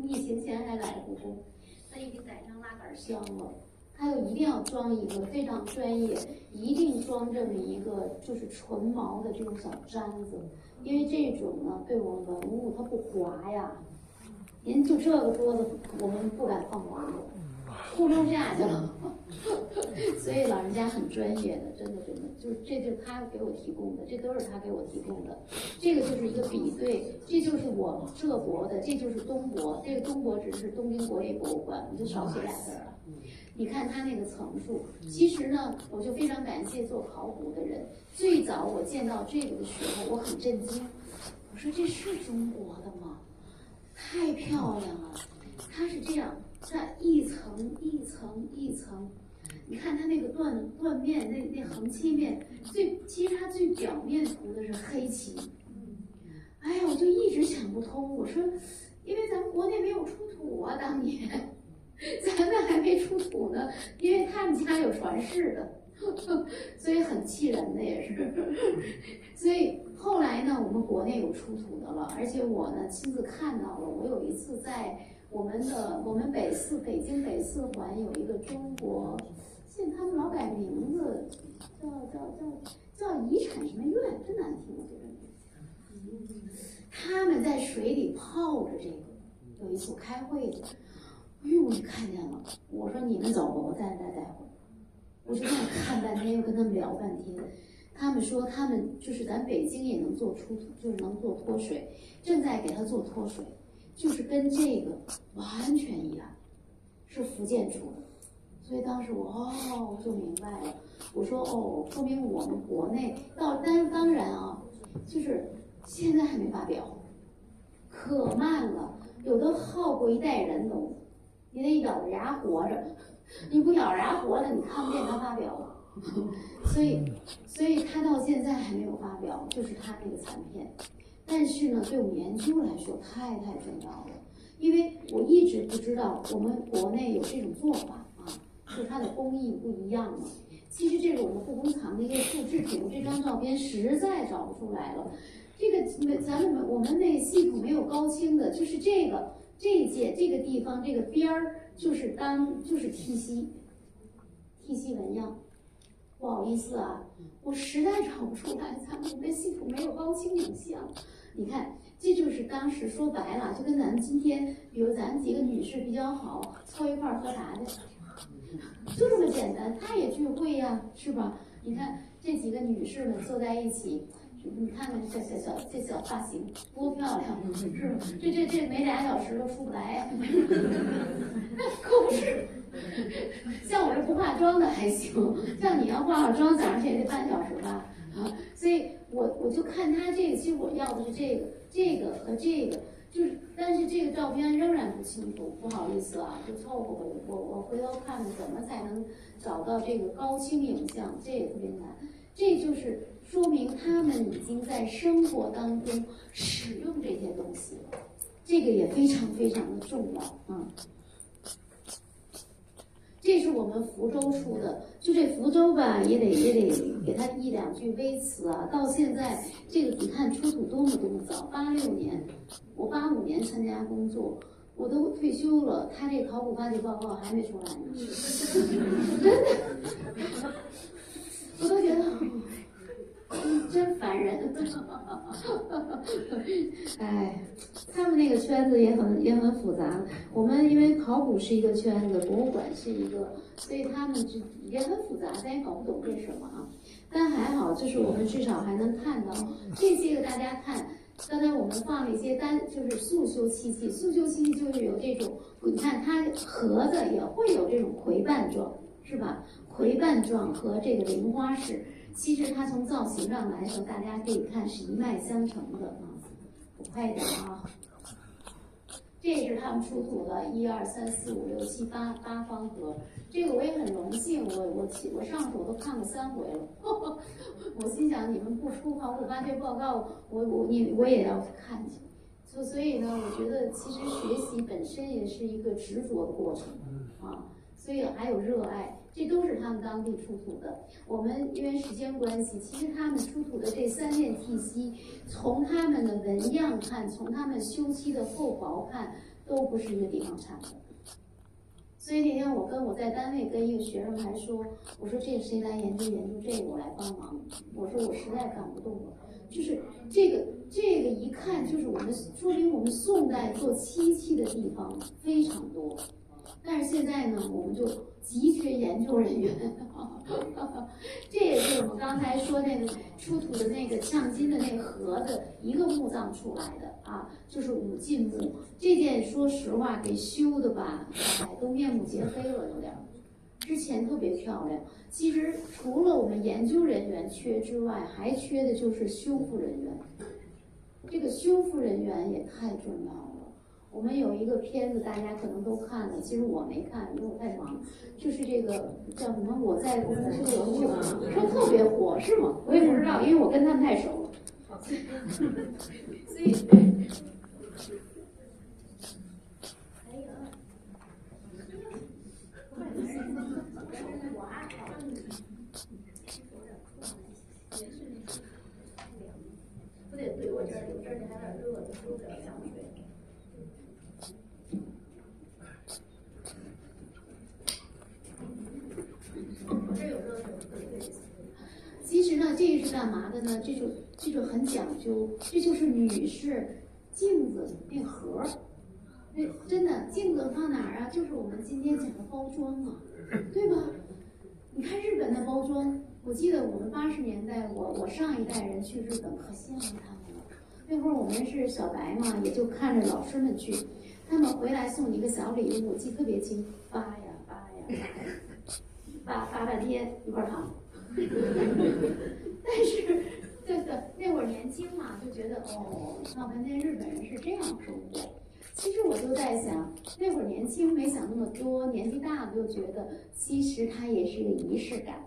疫情前还来故宫，他已经改成拉杆箱了。他就一定要装一个非常专业，一定装这么一个就是纯毛的这种小簪子，因为这种呢对我们文物它不滑呀。您就这个桌子，我们不敢放滑了，呼溜下去了。所以老人家很专业的，真的，就是这就是他给我提供的，这都是他给我提供的。这个就是一个比对，这就是我浙博的，这就是东博，这个东博只是东京国立博物馆，你就少写俩字了。你看他那个层数，其实呢，我就非常感谢做考古的人。最早我见到这个的时候，我很震惊，我说这是中国的吗？太漂亮了，它是这样，它一层一层一层。你看它那个断面，那横切面，其实它最表面涂的是黑漆。哎呀，我就一直想不通，我说，因为咱们国内没有出土啊，当年，咱们还没出土呢，因为他们家有传世的，所以很气人的也是。所以后来呢，我们国内有出土的了，而且我呢亲自看到了。我有一次在我们北京北四环有一个中国。现在他们老改名字，叫遗产什么院，真难听，我觉得。他们在水里泡着这个，有一次我开会去，哎呦，我就看见了。我说你们走吧，我待会儿。我就在那看半天，又跟他们聊半天。他们说他们就是咱北京也能做出土，就是能做脱水，正在给他做脱水，就是跟这个完全一样，是福建出的。所以当时我就明白了，我说说明我们国内当然啊，就是现在还没发表，可慢了，有的耗过一代人都，你得咬着牙活着，你不咬着牙活着，你看不见它发表。所以它到现在还没有发表，就是它那个残片。但是呢，对我们研究来说太重要了，因为我一直不知道我们国内有这种做法。就是它的工艺不一样嘛。其实这是我们故宫藏的一个复制品，这张照片实在找不出来了。这个我们那系统没有高清的，就是这一届这个地方这个边儿就是剔体系纹样。不好意思啊，我实在找不出来，咱们的系统没有高清影像。你看，这就是当时说白了，就跟咱们今天，比如咱几个女士比较好，凑一块儿喝茶去，就这么简单。她也聚会呀，是吧？你看这几个女士们坐在一起，你看看这小发型多漂亮，是吧？这没2小时都出不来，可不是。像我这不化妆的还行，像你要化好妆，早上起来得半小时吧，啊，所以我就看他这个，其实我要的是这个和这个，就是，但是这个照片仍然不清楚，不好意思啊，就凑合吧，我回头看看怎么才能找到这个高清影像，这也特别难，这就是说明他们已经在生活当中使用这些东西了，这个也非常非常的重要啊。这是我们福州出的，就这福州吧，也得给他1、2句微词啊。到现在，这个你看出土多么早，86年，我85年参加工作，我都退休了，他这考古发掘报告还没出来呢，真的，我都觉得。真烦人，哎，他们那个圈子也很复杂。我们因为考古是一个圈子，博物馆是一个，所以他们也很复杂，咱也搞不懂为什么啊。但还好，就是我们至少还能看到这些个大家看。刚才我们放了一些就是速修漆器，速修漆器就是有这种，你看它盒子也会有这种葵瓣状，是吧？葵瓣状和这个菱花式。其实它从造型上来说，大家可以看是一脉相承的啊。我快一点啊，这是他们出土的1、2、3、4、5、6、7、8方盒。这个我也很荣幸，我上手都看过3回了。我心想你们不出考古发掘报告，我也要看去。所以呢，我觉得其实学习本身也是一个执着的过程啊，所以还有热爱。这都是他们当地出土的。我们因为时间关系，其实他们出土的这3件体系，从他们的纹样看，从他们修漆的厚薄看，都不是一个地方产的。所以那天我在单位跟一个学生还说，我说这谁来研究这个，我来帮忙。我说我实在干不动了，就是这个一看就是说明我们宋代做漆器的地方非常多。但是现在呢，我们就急缺研究人员，这也是我们刚才说那个出土的那个呛金的那个盒子，一个墓葬出来的啊，就是五进墓。这件说实话给修的吧，哎，都面目皆非了，有点。之前特别漂亮。其实除了我们研究人员缺之外，还缺的就是修复人员。这个修复人员也太重要了。我们有一个片子，大家可能都看了，其实我没看，因为我太忙。就是这个叫什么？我在公司修文物，说特别火，是吗？我也不知道，因为我跟他们太熟了。所以，还有，不得怼我这儿，有这儿还有点热，就说不了香水。其实呢，这个是干嘛的呢？这就很讲究，这就是女士镜子那盒儿。那真的镜子放哪儿啊？就是我们今天讲的包装啊，对吧？你看日本的包装，我记得我们80年代，我上一代人去日本可羡慕他们了。那会儿我们是小白嘛，也就看着老师们去，他们回来送你一个小礼物，我记得特别清，扒半天一块糖。但是，对，那会儿年轻嘛，就觉得哦，闹半天日本人是这样生活。其实我就在想，那会儿年轻没想那么多，年纪大了就觉得，其实它也是一个仪式感，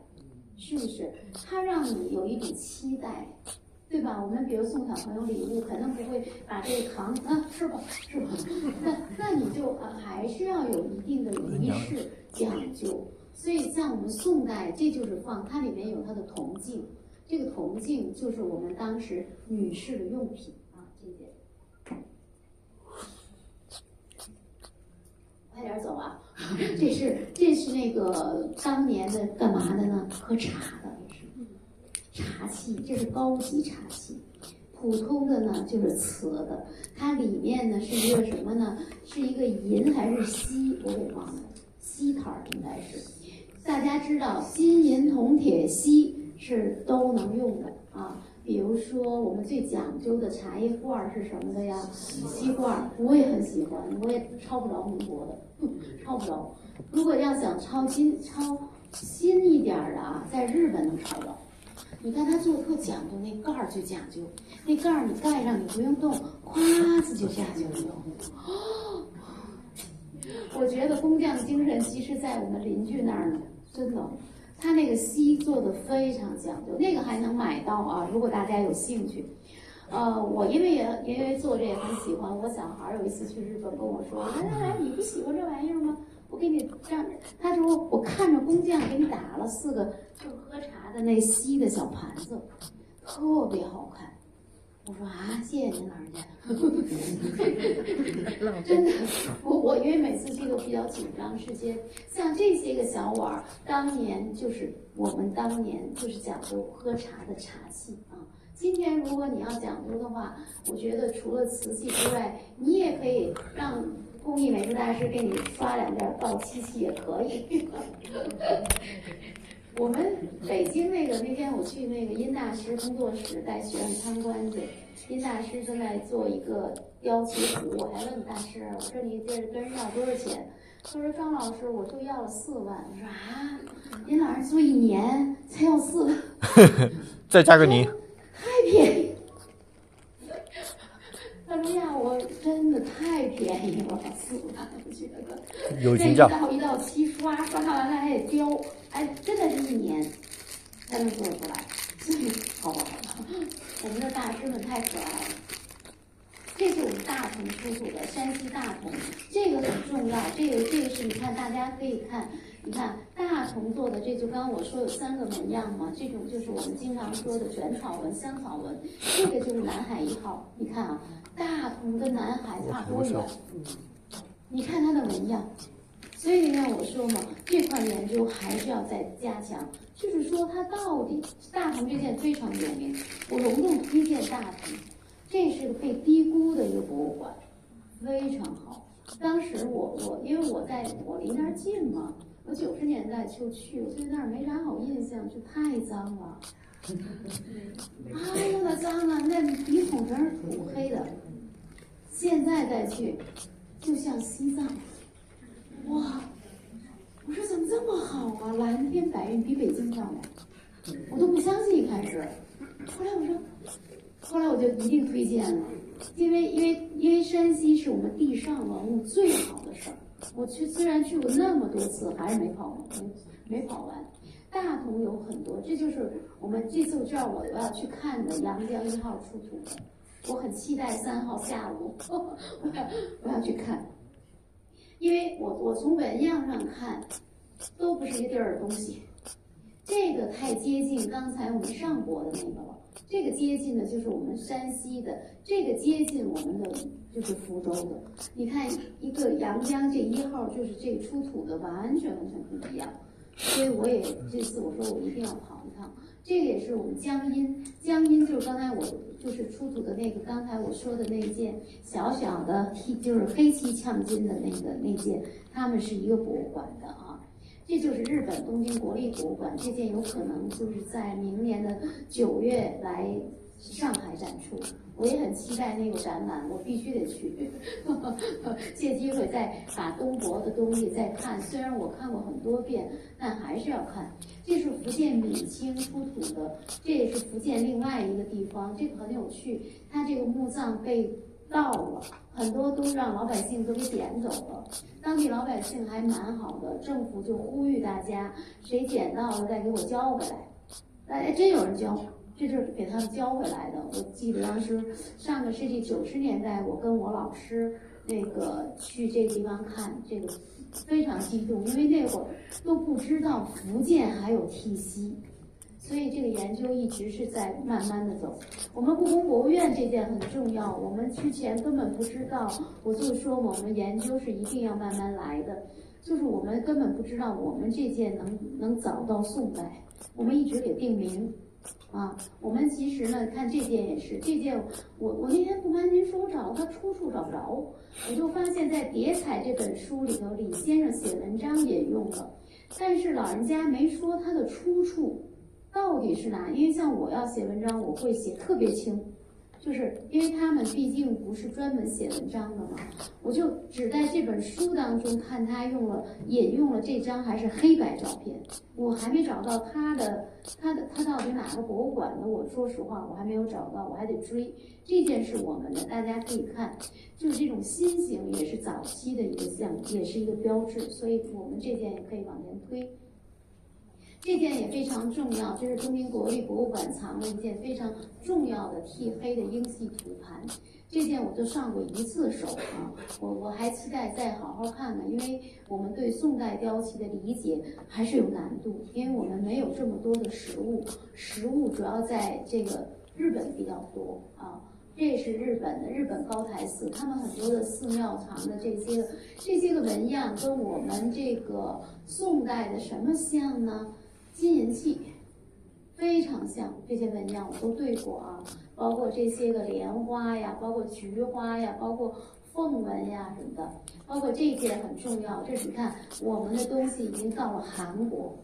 是不是？它让你有一种期待，对吧？我们比如送小朋友礼物，肯定不会把这个糖吃吧，那你就还是要有一定的仪式讲究。所以像我们宋代，这就是它里面有它的铜镜，这个铜镜就是我们当时女士的用品啊，这件。快点走啊！这是那个当年的干嘛的呢？喝茶的，茶器，这是高级茶器。普通的呢就是瓷的，它里面呢是一个什么呢？是一个银还是锡？我给忘了，锡台应该是。大家知道金银铜铁锡是都能用的啊。比如说我们最讲究的茶叶罐是什么的呀？锡罐，我也很喜欢，我也抄不着民国的，抄不着。如果要想抄新一点的啊，在日本能抄着。你看它做的特讲究，那盖儿最讲究，那盖儿你盖上你不用动，咵呲就下去了。我觉得工匠精神其实在我们邻居那儿呢，真的，他那个锡做的非常讲究，那个还能买到啊，如果大家有兴趣。我因为做这也很喜欢，我小孩有一次去日本跟我说，来，你不喜欢这玩意儿吗？我给你这样，他说我看着工匠给你打了4个就是喝茶的那锡的小盘子，特别好看。我说啊，谢谢您老人家。真的，我因为每次去都比较紧张时间，像这些个小碗，我们当年就是讲究喝茶的茶器啊。今天如果你要讲究的话，我觉得除了瓷器之外，你也可以让工艺美术大师给你刷2件造漆器也可以。我们北京那天我去那个殷大师工作室带学生参观去，殷大师正在做一个雕漆壶，我还问大师，我说你这跟人要多少钱？他说张老师我就要了4万。我说啊，殷老师做1年才要4万，再加个泥，太便宜。他说呀，我真的太便宜了，4万，我觉得。友情价。一道漆刷完了还得雕，哎，真的是1年才能做出来。好吧，我们的大师们太可爱了。这是我们大同出土的山西大同，这个很重要。这个是你看，大家可以看，你看大同做的，这就刚刚我说有3个纹样嘛，这种就是我们经常说的卷草纹、香草纹，这个就是南海1号。你看啊，大同跟南海差多远？你看它的纹样。所以你看我说嘛，这块研究还是要再加强。就是说它到底大同这件非常有名，我隆重推荐大同。这是个被低估的一个博物馆，非常好。当时因为我离那儿近嘛，我90年代就去，我对那儿没啥好印象，就太脏了。哎呦，那脏啊，那鼻孔全是土黑的。现在再去，就像西藏，哇！我说怎么这么好啊？蓝天白云比北京漂亮，我都不相信一开始。后来我就一定推荐了，因为山西是我们地上文物最好的事儿。我虽然去过那么多次，还是没跑完。大同有很多，这就是我们这次我要去看的阳江1号出土的，我很期待3号下午我要去看，因为我从纹样上看都不是一个地儿的东西，这个太接近刚才我们上博的那个了。这个接近的就是我们山西的，这个接近我们的就是福州的。你看一个阳江这1号，就是这个出土的完全不一样。所以我也这次我说我一定要跑一趟。这个也是我们江阴就是刚才我就是出土的那个，刚才我说的那件小小的就是黑漆呛金的那件，他们是一个博物馆的啊。这就是日本东京国立博物馆，这件有可能就是在明年的9月来上海展出，我也很期待那个展览，我必须得去。借机会再把东博的东西再看，虽然我看过很多遍，但还是要看。这是福建闽清出土的，这也是福建另外一个地方，这个很有趣，它这个墓葬被盗了，很多都让老百姓都给捡走了。当地老百姓还蛮好的，政府就呼吁大家，谁捡到了再给我交回来。哎，真有人交，这就是给他们交回来的。我记得当时上个世纪90年代，我跟我老师去这个地方看，这个非常激动，因为那会儿都不知道福建还有剔溪。所以这个研究一直是在慢慢的走。我们故宫博物院这件很重要，我们之前根本不知道，我就说我们研究是一定要慢慢来的。就是我们根本不知道我们这件能早到宋代，我们一直给定名。我们其实呢，看这件也是，这件我那天不瞒您说，我找它出处找不着，我就发现在《叠彩》这本书里头，李先生写文章引用了，但是老人家没说它的出处到底是哪，因为像我要写文章，我会写特别清。就是因为他们毕竟不是专门写文章的嘛，我就只在这本书当中看他引用了这张还是黑白照片，我还没找到他到底哪个博物馆的，我说实话我还没有找到，我还得追。这件是我们的，大家可以看，就是这种心形也是早期的一个也是一个标志，所以我们这件也可以往前推。这件也非常重要，这是东京国立博物馆藏的一件非常重要的剃黑的英系图盘。这件我就上过1次手我还期待再好好看看，因为我们对宋代雕漆的理解还是有难度，因为我们没有这么多的实物主要在这个日本比较多这是日本高台寺，他们很多的寺庙藏的这些个纹样跟我们这个宋代的什么像呢？金银器非常像，这些纹样我都对过包括这些个莲花呀，包括菊花呀，包括凤纹呀什么的，包括这件很重要，这是你看我们的东西已经到了韩国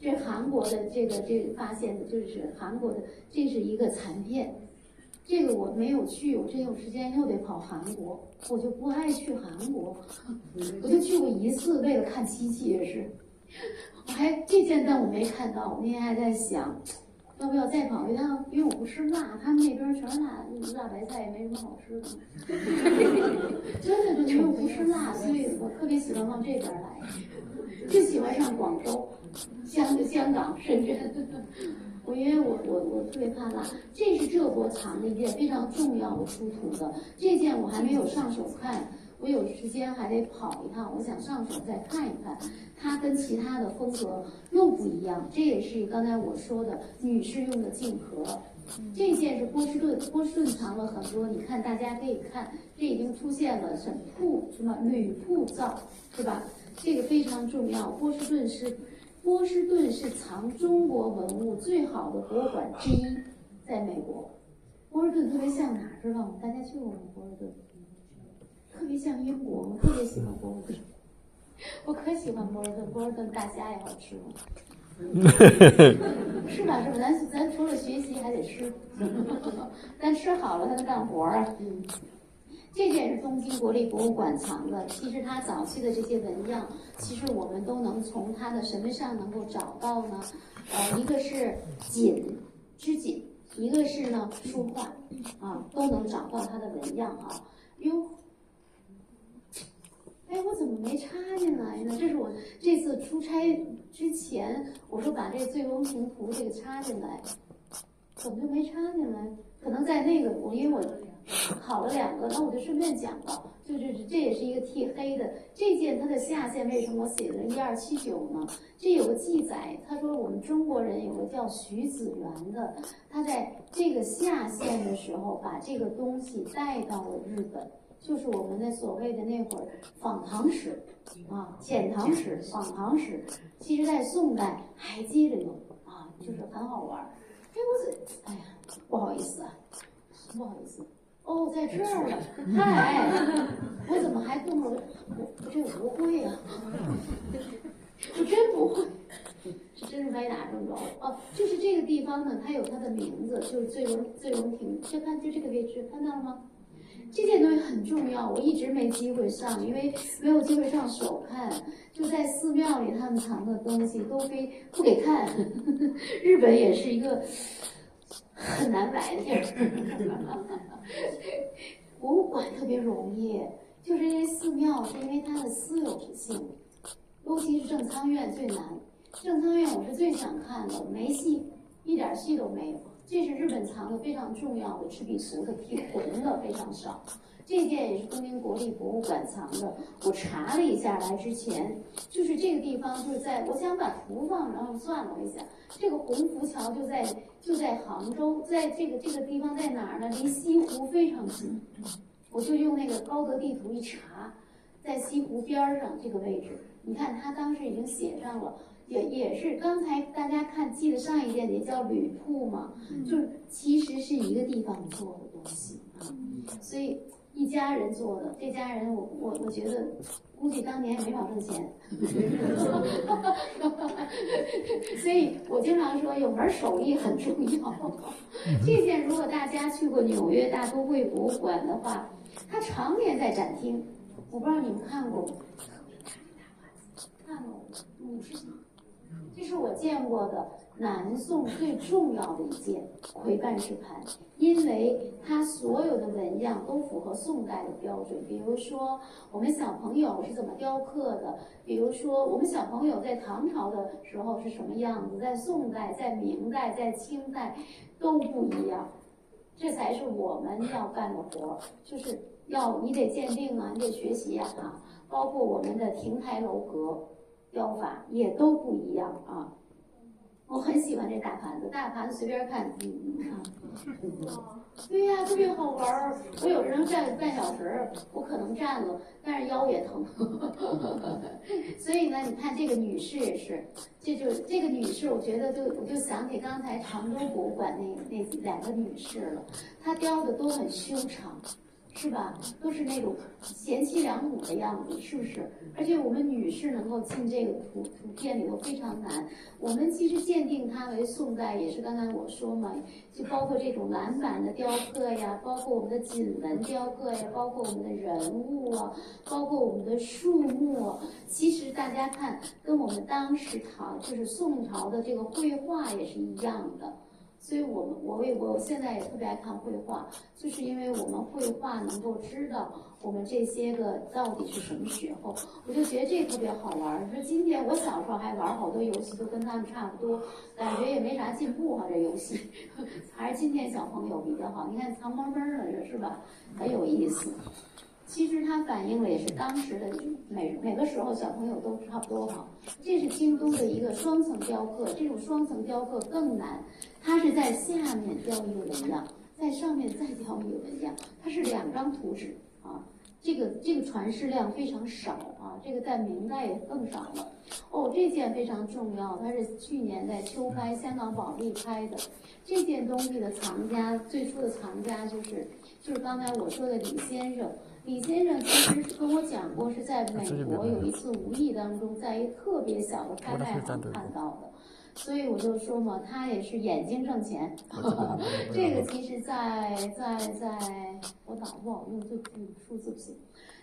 这韩国的这个发现的就是韩国的，这是一个残片。这个我没有去，我真有时间又得跑韩国，我就不爱去韩国，我就去过1次，为了看漆器也是。这件但我没看到，我那天还在想，要不要再跑一趟？因为我不吃辣，他们那边全是辣白菜，也没什么好吃的。真的，因为我不吃辣，所以我特别喜欢往这边来，就喜欢上广州、香港、深圳。因为我特别怕辣，这是浙博藏的一件非常重要的出土的，这件我还没有上手看，我有时间还得跑一趟，我想上手再看一看，它跟其他的风格又不一样。这也是刚才我说的女士用的镜盒，这件是波士顿藏了很多，你看大家可以看，这已经出现了什么铝铺造，是吧？这个非常重要，波士顿是藏中国文物最好的博物馆之一，在美国。波士顿特别像哪儿，知道吗？大家去过吗？波士顿特别像英国，我特别喜欢波士顿，我可喜欢波士顿，波士顿大虾也好吃吗？是吧？咱除了学习还得吃，咱吃好了才能干活这件是东京国立博物馆藏的，其实它早期的这些纹样，其实我们都能从它的什么上能够找到呢？一个是织锦，一个是呢书画都能找到它的纹样哟。我怎么没插进来呢？这是我这次出差之前，我说把这《醉翁亭图》这个插进来，怎么就没插进来？可能在那个因为我考了2个，那我就顺便讲了，就是这也是一个剃黑的。这件它的下线为什么我写了1279呢？这有个记载，他说我们中国人有个叫徐子元的，他在这个下线的时候把这个东西带到了日本。就是我们的所谓的那会儿访唐史遣唐史、访唐史，其实在宋代还接着用就是很好玩。不好意思在这儿了，嗨，我怎么还动了？我这不会我真不会，这真是歪打正着就是这个地方呢，它有它的名字，就是醉翁亭，就这个位置，看到了吗？这件东西很重要，我一直没机会上，因为没有机会上手看。就在寺庙里，他们藏的东西都不给看。日本也是一个很难来的地儿。博物馆特别容易，就是因为寺庙是因为它的私有性，尤其是正仓院最难。正仓院我是最想看的，没戏，一点戏都没有。这是日本藏的非常重要的赤壁图的剃魂的非常少，这件也是东京国立博物馆藏的。我查了一下来之前，就是这个地方就是我想把图放，然后算了一下，这个洪福桥就在杭州，在这个地方在哪儿呢？离西湖非常近，我就用那个高德地图一查，在西湖边上这个位置，你看他当时已经写上了。也是刚才大家看，记得上一件也叫吕铺嘛，就是其实是一个地方做的东西啊，所以一家人做的，这家人我觉得估计当年也没少挣钱，所以我经常说有门手艺很重要。这件如果大家去过纽约大都会博物馆的话，它常年在展厅，我不知道你们看过吗？看过50几。这是我见过的南宋最重要的一件魁半式盘，因为它所有的纹样都符合宋代的标准。比如说，我们小朋友是怎么雕刻的？比如说，我们小朋友在唐朝的时候是什么样子？在宋代、在明代、在清代都不一样。这才是我们要干的活，就是你得鉴定啊，你得学习啊，包括我们的亭台楼阁。雕法也都不一样啊！我很喜欢这大盘子，大盘子随便看，对呀，特别好玩儿。我有时候站半小时，我可能站了，但是腰也疼。所以呢，你看这个女士也是，这个女士，我觉得我就想起刚才常州博物馆那2个女士了，她雕的都很修长。是吧？都是那种贤妻良母的样子，是不是？而且我们女士能够进这个图片里头非常难。我们其实鉴定它为宋代，也是刚才我说嘛，就包括这种蓝板的雕刻呀，包括我们的锦纹雕刻呀，包括我们的人物啊，包括我们的树木啊。其实大家看，跟我们当时就是宋朝的这个绘画也是一样的。所以我现在也特别爱看绘画，就是因为我们绘画能够知道我们这些个到底是什么时候，我就觉得这特别好玩。你说今天我小时候还玩好多游戏，都跟他们差不多，感觉也没啥进步哈，这游戏还是今天小朋友比较好。你看藏猫猫的这是吧，很有意思。其实它反映了也是当时的每个时候小朋友都差不多好。这是京都的一个双层雕刻，这种双层雕刻更难，它是在下面雕一个纹样，在上面再雕一个纹样，它是2张图纸啊。这个传世量非常少啊，这个在明代也更少了。哦，这件非常重要，它是去年在秋拍香港保利拍的。这件东西的藏家，最初的藏家就是刚才我说的李先生。李先生其实跟我讲过，是在美国有一次无意当中，在一个特别小的拍卖行看到的，所以我就说嘛，他也是眼睛挣钱。这个其实在我脑不好用，对不起，数字不行，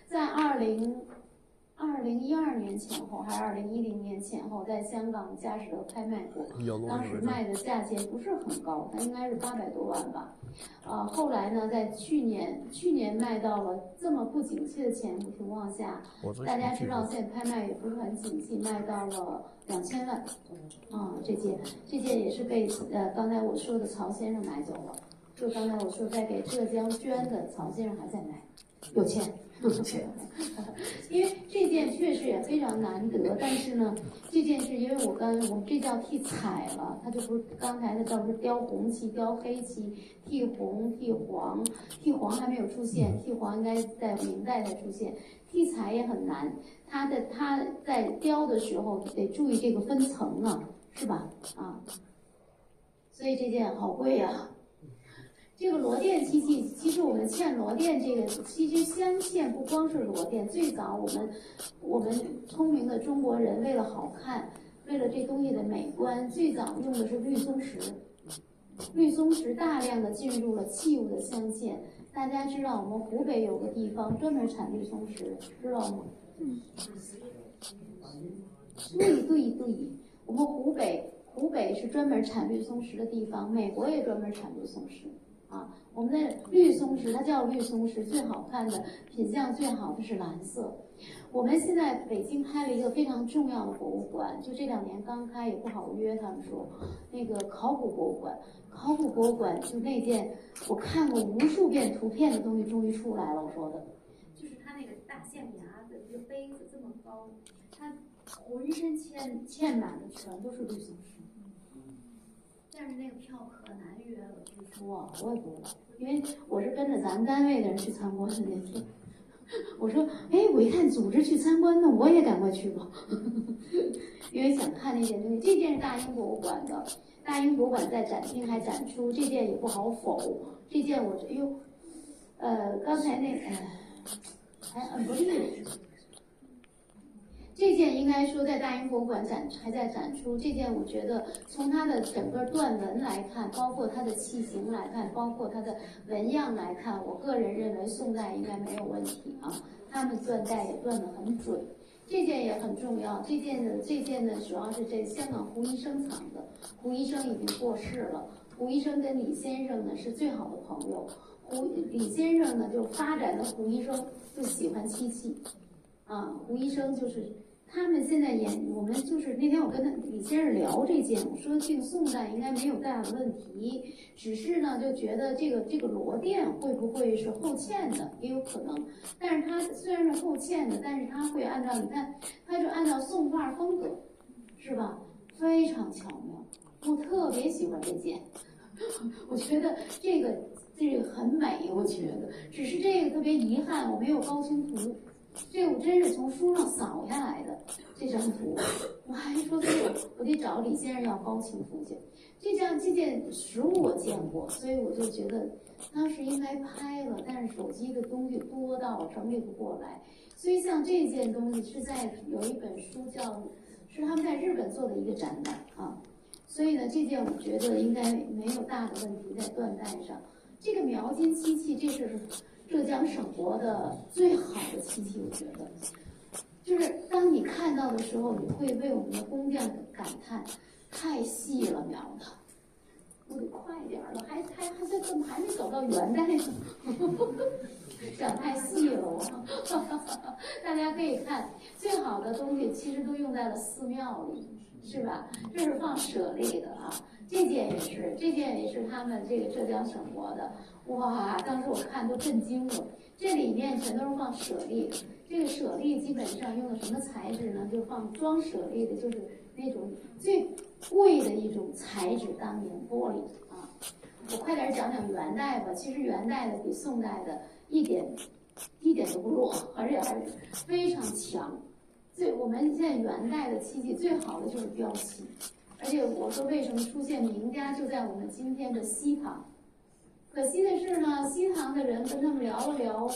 在2012年前后还是2010年前后，在香港佳士得拍卖过，当时卖的价钱不是很高，它应该是800多万吧。后来呢，在去年卖到了这么不景气的情况下，大家知道现在拍卖也不是很景气，卖到了2000万。这件也是被刚才我说的曹先生买走了。就刚才我说在给浙江捐的曹先生还在买，有钱。因为这件确实也非常难得，但是呢，这件是因为我们这叫替彩了，它就不是刚才的倒是雕红漆、雕黑漆、替红、替黄，替黄还没有出现，替黄应该在明代才出现。替彩也很难，它在雕的时候得注意这个分层啊，是吧？所以这件好贵呀。这个罗甸漆器，其实我们嵌罗甸这个，其实镶嵌不光是罗甸，最早我们聪明的中国人为了好看，为了这东西的美观，最早用的是绿松石。绿松石大量的进入了器物的镶嵌。大家知道我们湖北有个地方专门产绿松石，知道吗？对，我们湖北是专门产绿松石的地方，美国也专门产绿松石。我们的绿松石，它叫绿松石，最好看的品相最好的是蓝色。我们现在北京开了一个非常重要的博物馆，就这2年刚开，也不好约。他们说那个考古博物馆，考古博物馆就那件我看过无数遍图片的东西终于出来了。我说的就是它那个大象牙的一个杯子这么高，它浑身嵌满的全都是绿松石。但是那个票可难约了，据说我也不知道，因为我是跟着咱们单位的人去参观的那次，我说，哎，我一看组织去参观，那我也赶快去吧，因为想看那件东西。这件是大英博物馆的，大英博物馆在展厅还展出，这件也不好否。这件我哎呦，刚才那还不是。这件应该说在大英博物馆还在展出。这件我觉得从它的整个缎纹来看，包括它的器型来看，包括它的纹样来看，我个人认为宋代应该没有问题啊。他们缎带也缎得很准。这件也很重要，这件呢主要是这香港胡医生藏的。胡医生已经过世了，胡医生跟李先生呢是最好的朋友。李先生呢就发展的胡医生就喜欢漆器。胡医生就是他们现在我们就是那天我跟李先生聊这件，我说这个宋代应该没有大的问题，只是呢就觉得这个罗甸会不会是后嵌的，也有可能。但是它虽然是后嵌的，但是它会按照你看，它就按照宋画风格，是吧？非常巧妙，我特别喜欢这件，我觉得这个很美，我觉得只是这个特别遗憾，我没有高清图。这我真是从书上扫下来的这张图，我还说我得找李先生要高清图去。这件实物我见过，所以我就觉得当时应该拍了，但是手机的东西多到我整理不过来。所以像这件东西是在有一本书是他们在日本做的一个展览啊，所以呢这件我觉得应该没有大的问题在缎带上。这个描金漆器，这是浙江省博的最好的漆器，我觉得，就是当你看到的时候，你会为我们的工匠感叹，太细了描的，我得快点了，怎么还没走到元代呢？讲太细了我，大家可以看，最好的东西其实都用在了寺庙里，是吧？这是放舍利的啊。这件也是他们这个浙江省博的，哇！当时我看都震惊了，这里面全都是放舍利，这个舍利基本上用的什么材质呢？就放装舍利的，就是那种最贵的一种材质，当年玻璃啊。我快点讲讲元代吧，其实元代的比宋代的一点都不弱，而且还是非常强。我们现在元代的漆器最好的就是标漆。而且我说为什么出现名家就在我们今天的西唐？可惜的是呢，西唐的人跟他们聊了聊，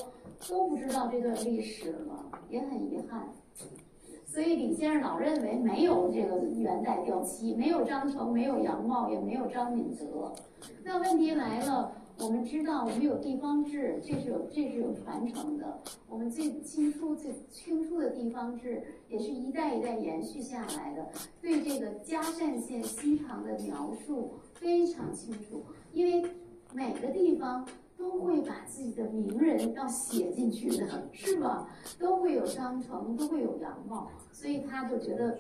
都不知道这段历史了，也很遗憾。所以李先生老认为没有这个元代雕漆，没有张成，没有杨茂，也没有张敏德。那问题来了，我们知道我们有地方志，这是有传承的。我们最清初的地方志也是一代一代延续下来的，对这个嘉善县西唐的描述非常清楚，因为每个地方都会把自己的名人要写进去的，是吧？都会有张成，都会有杨茂，所以他就觉得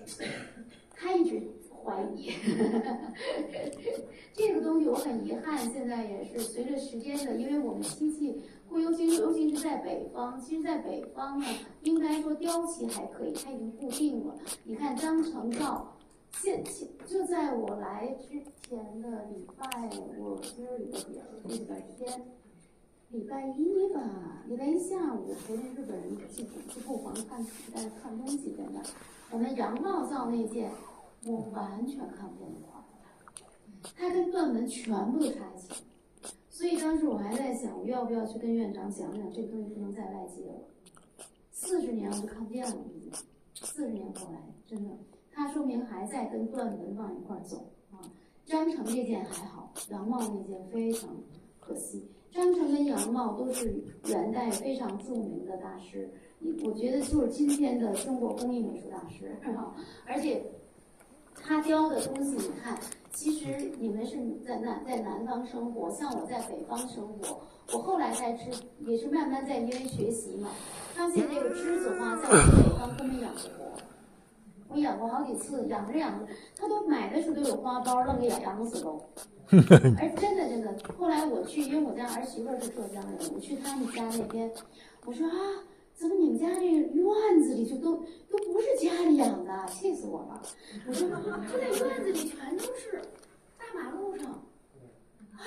他一直怀疑这个东西，我很遗憾，现在也是随着时间的，因为我们漆器，尤其是在北方，其实在北方呢，应该说雕漆还可以，它已经固定了。你看张成照，就在我来之前的礼拜，我今儿礼拜天。礼拜一吧，礼拜一下午陪着日本人去布房看东西在那儿。我们杨茂造那件，我完全看不见画，它跟缎纹全部都插一起。所以当时我还在想，我要不要去跟院长讲讲，这个东西不能在外接了。40年我都看不见了，已经。40年过来，真的，它说明还在跟缎纹往一块走啊。张成这件还好，杨茂那件非常可惜。张成跟杨茂都是元代非常著名的大师，我觉得就是今天的中国工艺美术大师，而且他雕的东西，你看，其实你们是在南方生活，像我在北方生活，我后来才也是慢慢在因为学习嘛，发现这个栀子花在我们北方根本养不活。我养过好几次，养着，他都买的时候都有花苞，愣给养死都。而真的，后来我去，因为我家儿媳妇是浙江人，我去他们家那边，我说啊，怎么你们家这个院子里就都不是家里养的，气死我了！我说这在院子里全都是大马路上啊，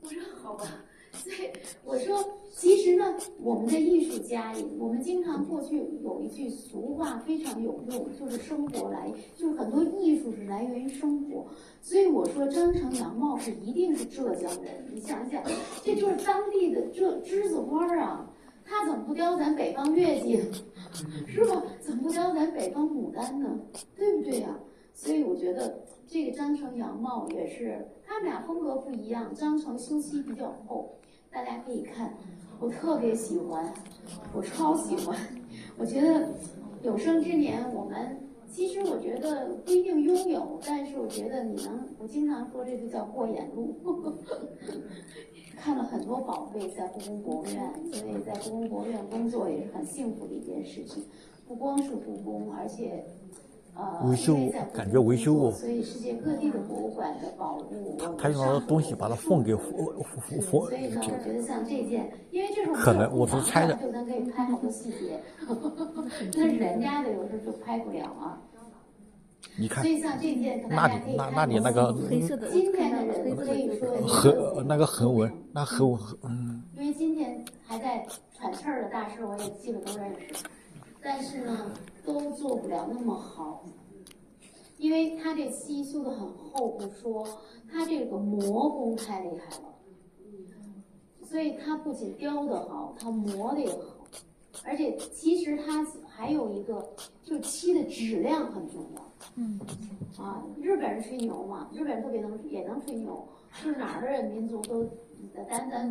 我说好吧，所以我说，其实呢，我们的艺术家，我们经常过去有一句俗话非常有用，就是生活来，就是很多艺术是来源于生活。所以我说，张成杨茂是一定是浙江人。你想想，这就是当地的栀子花啊，他怎么不雕咱北方月季，是吧？怎么不雕咱北方牡丹呢？对不对呀？所以我觉得这个张成杨茂也是，他们俩风格不一样。张成修漆比较厚，大家可以看，我特别喜欢，我超喜欢。我觉得有生之年，我们其实我觉得不一定拥有，但是我觉得我经常说这就叫过眼路。看了很多宝贝在故宫博物院，所以在故宫博物院工作也是很幸福的一件事情。不光是故宫，而且维修感觉维修过，所以世界各地的博物馆的宝物，他用的东西把它缝给所以呢，我觉得像这件，因为这是可能我是猜的，就咱可以拍好多细节，那是人家的，有时候就拍不了啊。你看，所以像这件，大家可以看那里那个今天的人可以说那个横纹，那横纹，因为今天还在喘气儿的大师，我也基本都认识，但是呢，都做不了那么好，因为他这漆修的很厚不说，他这个磨工太厉害了，所以他不仅雕的好，他磨的也好，而且其实他还有一个，就是漆的质量很重要。日本人吹牛嘛，日本人特别也能吹牛，是哪儿的人民族都，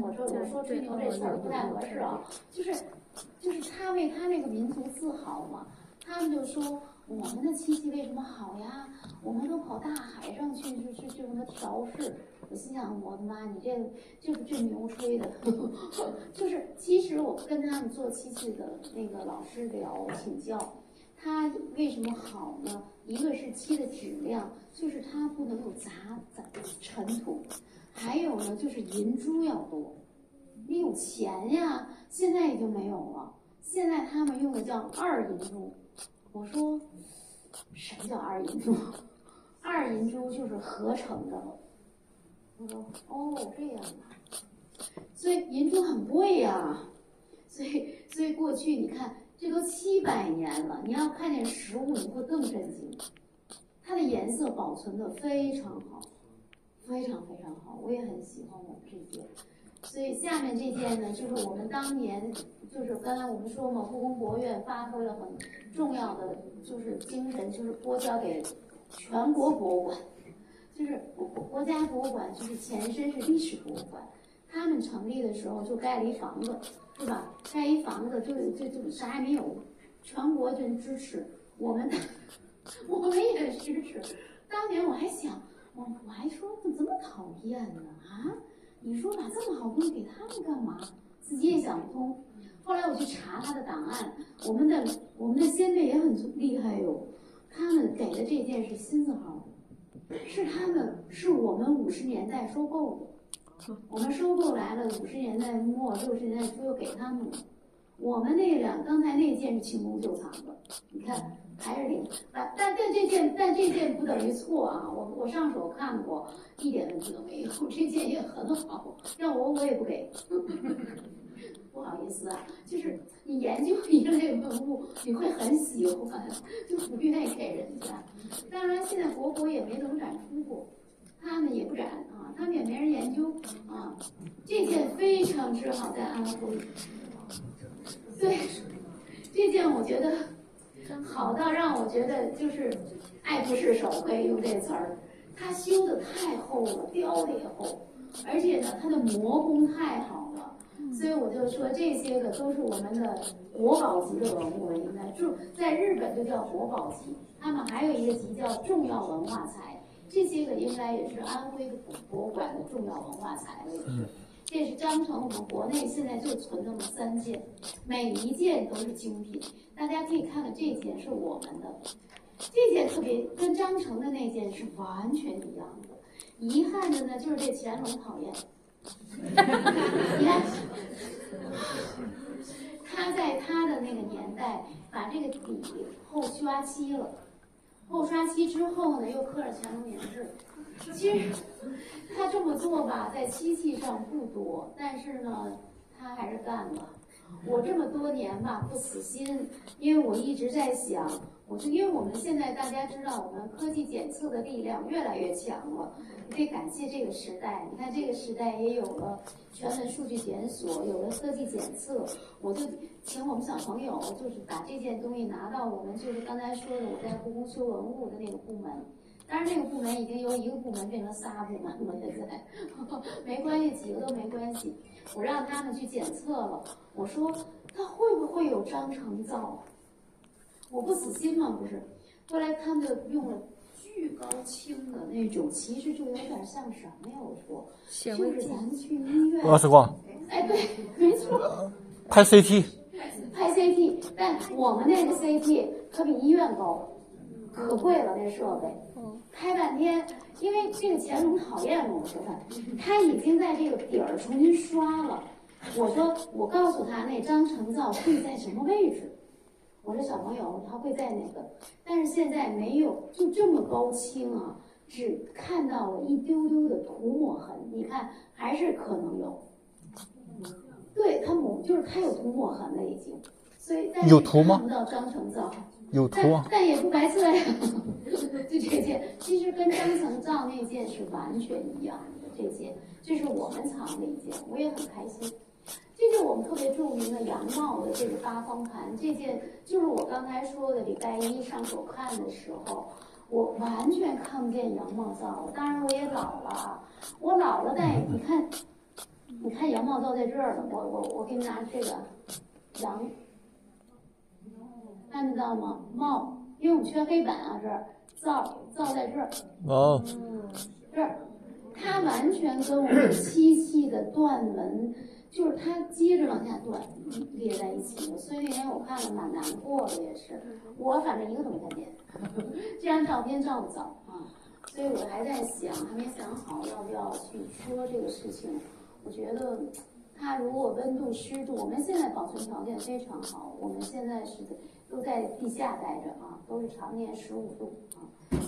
我说吹牛这词儿不太合适啊，就是他为他那个民族自豪嘛，他们就说我们的漆器为什么好呀？我们都跑大海上去什么调试。我心想，我的妈，你这牛吹的，就是其实我跟他们做漆器的那个老师请教。它为什么好呢？一个是漆的质量，就是它不能有尘土；还有呢，就是银珠要多。你有钱呀，现在已经没有了。现在他们用的叫2银珠。我说，什么叫2银珠？2银珠就是合成的。我说，哦，这样啊。所以银珠很贵呀。所以过去你看。这都700年了，你要看见实物，你会更震惊。它的颜色保存的非常好，非常非常好，我也很喜欢我们这件。所以下面这件呢，就是我们当年，就是刚才我们说嘛，故宫博物院发挥了很重要的就是精神，就是拨交给全国博物馆，就是国家博物馆，就是前身是历史博物馆。他们成立的时候就盖了一房子，是吧？盖一房子就啥也没有，全国人支持我们也支持。当年我还想，我还说怎么这么讨厌呢？啊，你说把这么好东西给他们干嘛？自己也想不通。后来我去查他的档案，我们的先辈也很厉害哟，他们给的这件是新字号，是我们50年代收购的。我们收购来了，50年代末60年代初又给他们了。我们刚才那件是清宫旧藏的，你看还是领。但这件不等于错啊！我上手看过，一点问题都没有。这件也很好，要我也不给。不好意思啊，就是你研究一类文物，你会很喜欢，就不愿意给人家。当然，现在国也没怎么展出过。他们也不展啊，他们也没人研究啊。这件非常之好，在安徽。对，这件我觉得好到让我觉得就是爱不释手，可以用这词儿。它修的太厚了，雕的也厚，而且呢，它的磨工太好了。所以我就说这些个都是我们的国宝级的文物了，应该就在日本就叫国宝级，他们还有一个级叫重要文化财。这些个应该也是安徽的博物馆的重要文化财了，也是。这是张成我们国内现在就存那么3件，每一件都是精品。大家可以看看这件是我们的，这件特别跟张成的那件是完全一样的。遗憾的呢，就是这乾隆讨厌。你看，他在他的那个年代把这个底后刷漆了。后刷漆之后呢，又刻了乾隆年制。其实他这么做吧，在漆器上不多，但是呢，他还是干了。我这么多年吧不死心，因为我一直在想，因为我们现在大家知道，我们科技检测的力量越来越强了，你得感谢这个时代。你看这个时代也有了全文数据检索，有了科技检测，我就请我们小朋友，就是把这件东西拿到我们就是刚才说的我在故宫修文物的那个部门。当然，这个部门已经由一个部门变成仨部门了，现在没关系，几个都没关系。我让他们去检测了，我说他会不会有章程造？我不死心嘛，不是。后来他们就用了巨高清的那种，其实就有点像什么呀？我说，就是咱们去医院。X 光。哎，对，没错。拍 CT。拍 CT， 但我们那个 CT 可比医院高。可贵了那设备，拍半天，因为这个乾隆讨厌我说他已经在这个底儿重新刷了。我说我告诉他那张成造会在什么位置，我说小朋友他会在哪个，但是现在没有，就这么高清啊，只看到了一丢丢的涂抹痕，你看还是可能有，对他就是他有涂抹痕了已经，所以但是看不到张成造。有图啊，但也不白测呀。就这件，其实跟张成造那件是完全一样的。这是我们藏的一件，我也很开心。这是我们特别著名的杨茂的这个八方盘，这件就是我刚才说的礼拜一上手看的时候，我完全看不见杨茂造。当然我也老了，但你看杨茂造在这儿呢。我给你拿这个杨。看得到吗？帽，因为我们缺黑板啊，这儿造在这儿。哦。这儿，它完全跟我们漆器的断纹，就是它接着往下断，列在一起的。所以那天我看了蛮难过的，也是。我反正一个都没看见。这张照片照不早啊？所以我还在想，还没想好要不要去说这个事情。我觉得。它如果温度、湿度，我们现在保存条件非常好，我们现在是都在地下待着啊，都是常年15度啊，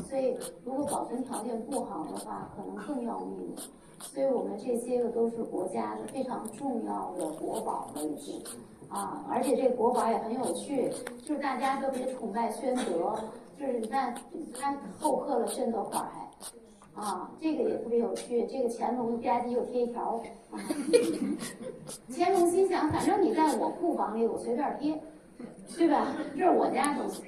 所以如果保存条件不好的话，可能更要命了。所以我们这些个都是国家的非常重要的国宝了已经啊，而且这国宝也很有趣，就是大家特别崇拜宣德，就是你看他后刻了宣德款还。啊，这个也特别有趣。这个乾隆吧唧又贴一条，乾隆心想，反正你在我库房里，我随便贴，对吧？这是我家东西。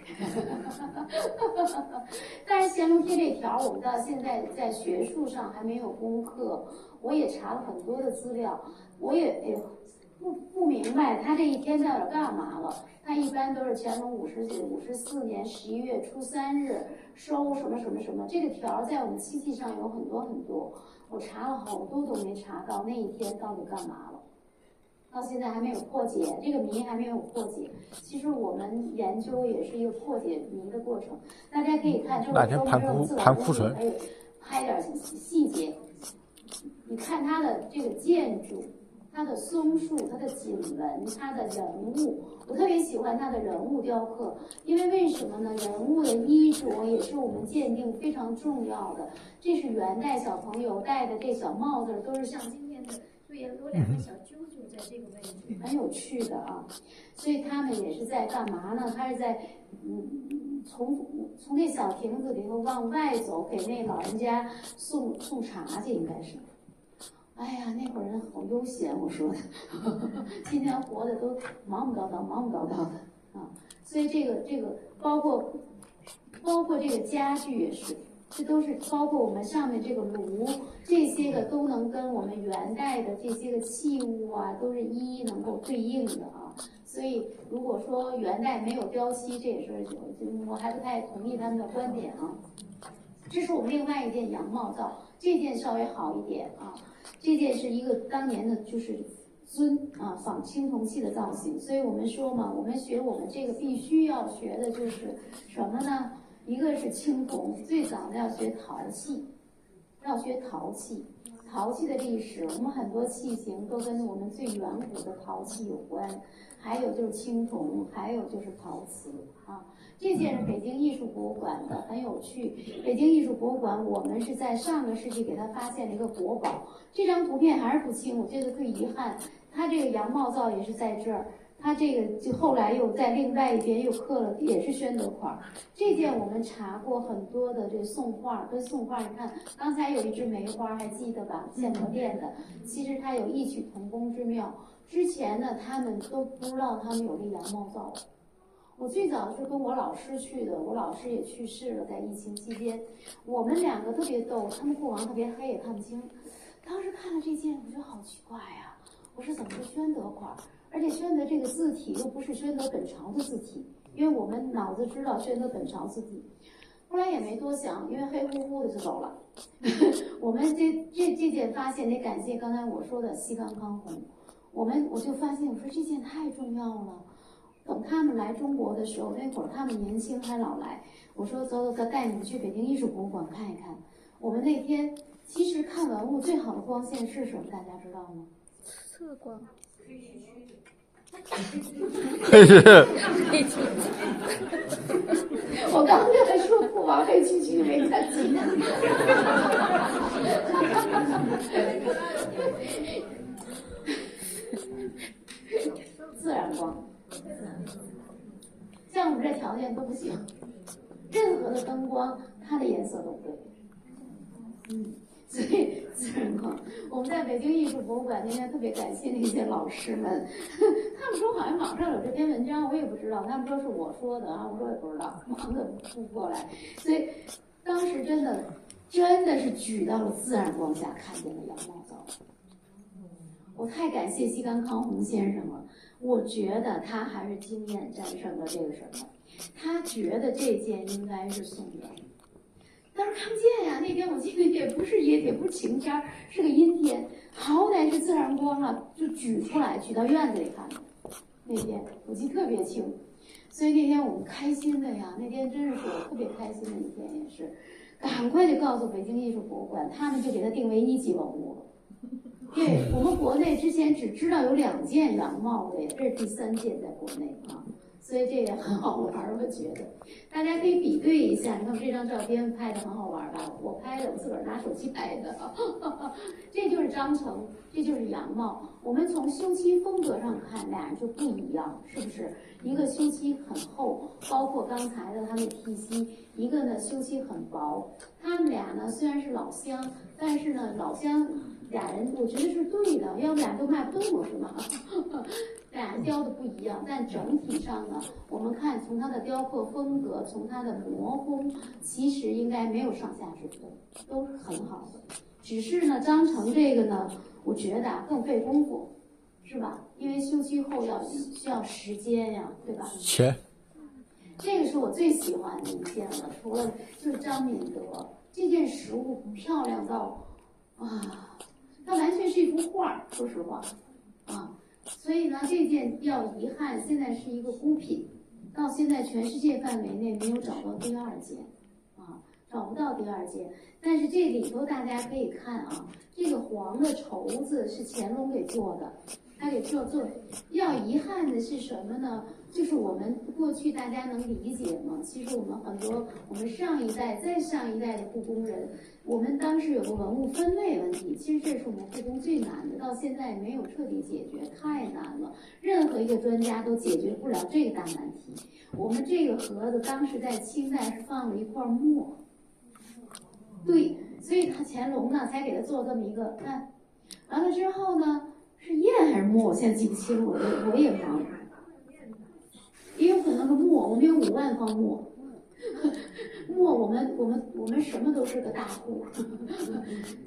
但是乾隆贴这条，我们到现在在学术上还没有攻克。我也查了很多的资料，我也不明白他这一天到底干嘛了。他一般都是乾隆54年11月初3日收什么什么什么，这个条在我们漆器上有很多很多，我查了好多都没查到那一天到底干嘛了，到现在还没有破解，这个谜还没有破解。其实我们研究也是一个破解谜的过程，大家可以看，就是说盘库存，还有拍点细节，你看它的这个建筑。它的松树、它的锦纹、它的人物，我特别喜欢它的人物雕刻，因为为什么呢？人物的衣着也是我们鉴定非常重要的。这是元代小朋友戴的这小帽子，都是像今天的，就也有两个小啾啾在这个位置，很有趣的啊。所以他们也是在干嘛呢？他是在从那小亭子里头往外走，给那老人家送茶去，应该是。哎呀，那会儿人好悠闲，我说的，今天活的都忙不叨叨的啊。所以这个包括这个家具也是，这都是包括我们上面这个炉，这些个都能跟我们元代的这些个器物啊，都是一一能够对应的啊。所以如果说元代没有雕漆，这也是我还不太同意他们的观点啊。这是我们另外一件羊帽造，这件稍微好一点啊。这件是一个当年的就是尊啊仿青铜器的造型，所以我们说嘛，我们学我们这个必须要学的就是什么呢？一个是青铜，最早的要学陶器，陶器的历史，我们很多器型都跟我们最远古的陶器有关，还有就是青铜，还有就是陶瓷啊。这件是北京艺术博物馆的，很有趣。北京艺术博物馆，我们是在上个世纪给它发现了一个国宝。这张图片还是不清，我觉得特遗憾。它这个羊帽灶也是在这儿，它这个就后来又在另外一边又刻了，也是宣德款。这件我们查过很多的这宋画，跟宋画，你看刚才有一只梅花，还记得吧？现磨店的，其实它有异曲同工之妙。之前呢，他们都不知道他们有这羊帽灶。我最早是跟我老师去的，我老师也去世了，在疫情期间，我们两个特别逗，他们过往特别黑，也看不清。当时看了这件，我觉得好奇怪呀、我说怎么是宣德款？而且宣德这个字体又不是宣德本朝的字体，因为我们脑子知道宣德本朝字体。后来也没多想，因为黑乎乎的就走了。我们这件发现得感谢刚才我说的西冈康弘。我就发现，我说这件太重要了。等他们来中国的时候，那会儿他们年轻还老来，我说走，带你们去北京艺术博物馆看一看。我们那天其实看文物最好的光线是什么？大家知道吗？侧光。我刚才说不往黑黢黢没看清。自然光，像我们这条件都不行，任何的灯光它的颜色都对。所以自然光，我们在北京艺术博物馆那天特别感谢那些老师们，他们说好像网上有这篇文章，我也不知道，他们说是我说的啊，我说也不知道，忙得不过来，所以当时真的是举到了自然光下看见了羊帽灶。我太感谢西冈康弘先生了，我觉得他还是经验战胜了这个什么，他觉得这件应该是宋元。当时看不见呀，那天我记得也不是晴天，是个阴天，好歹是自然光啊，就举出来，举到院子里看的。那天我记得特别清，所以那天我们开心的呀，那天真是我特别开心的一天，也是，赶快就告诉北京艺术博物馆，他们就给它定为1级文物了。对，我们国内之前只知道有2件羊帽的，这是第3件在国内啊。所以这个很好玩，我觉得大家可以比对一下。你看这张照片拍的很好玩吧？我拍的，我自个儿拿手机拍的。这就是张成，这就是羊帽。我们从修漆风格上看，俩人就不一样，是不是？一个修漆很厚，包括刚才的他们剔漆；一个呢修漆很薄。他们俩呢虽然是老乡，但是呢老乡俩人我觉得是对的，要不俩都卖不动了是吗？俩人雕的不一样，但整体上呢，我们看从它的雕刻风格，从它的磨工，其实应该没有上下之分，都是很好的。只是呢，张成这个呢，我觉得更费功夫，是吧？因为修漆后需要时间呀，对吧？钱。这个是我最喜欢的一件了，除了就是张敏德这件实物漂亮到啊，它完全是一幅画，说实话啊。所以呢，这件比较遗憾，现在是一个孤品，到现在全世界范围内没有找到第2件，啊，找不到第2件。但是这里头大家可以看啊，这个黄的绸子是乾隆给做的，他给做。比较遗憾的是什么呢？就是我们过去大家能理解吗？其实我们很多我们上一代再上一代的故宫人，我们当时有个文物分类问题，其实这是我们故宫最难的，到现在没有彻底解决，太难了，任何一个专家都解决不了这个大难题。我们这个盒子当时在清代是放了一块墨，对，所以他乾隆呢才给他做这么一个看，完了之后呢是砚还是墨，我现在记不清了，我也忘了。也有可能是墨，我们有5万方墨，墨我们什么都是个大户，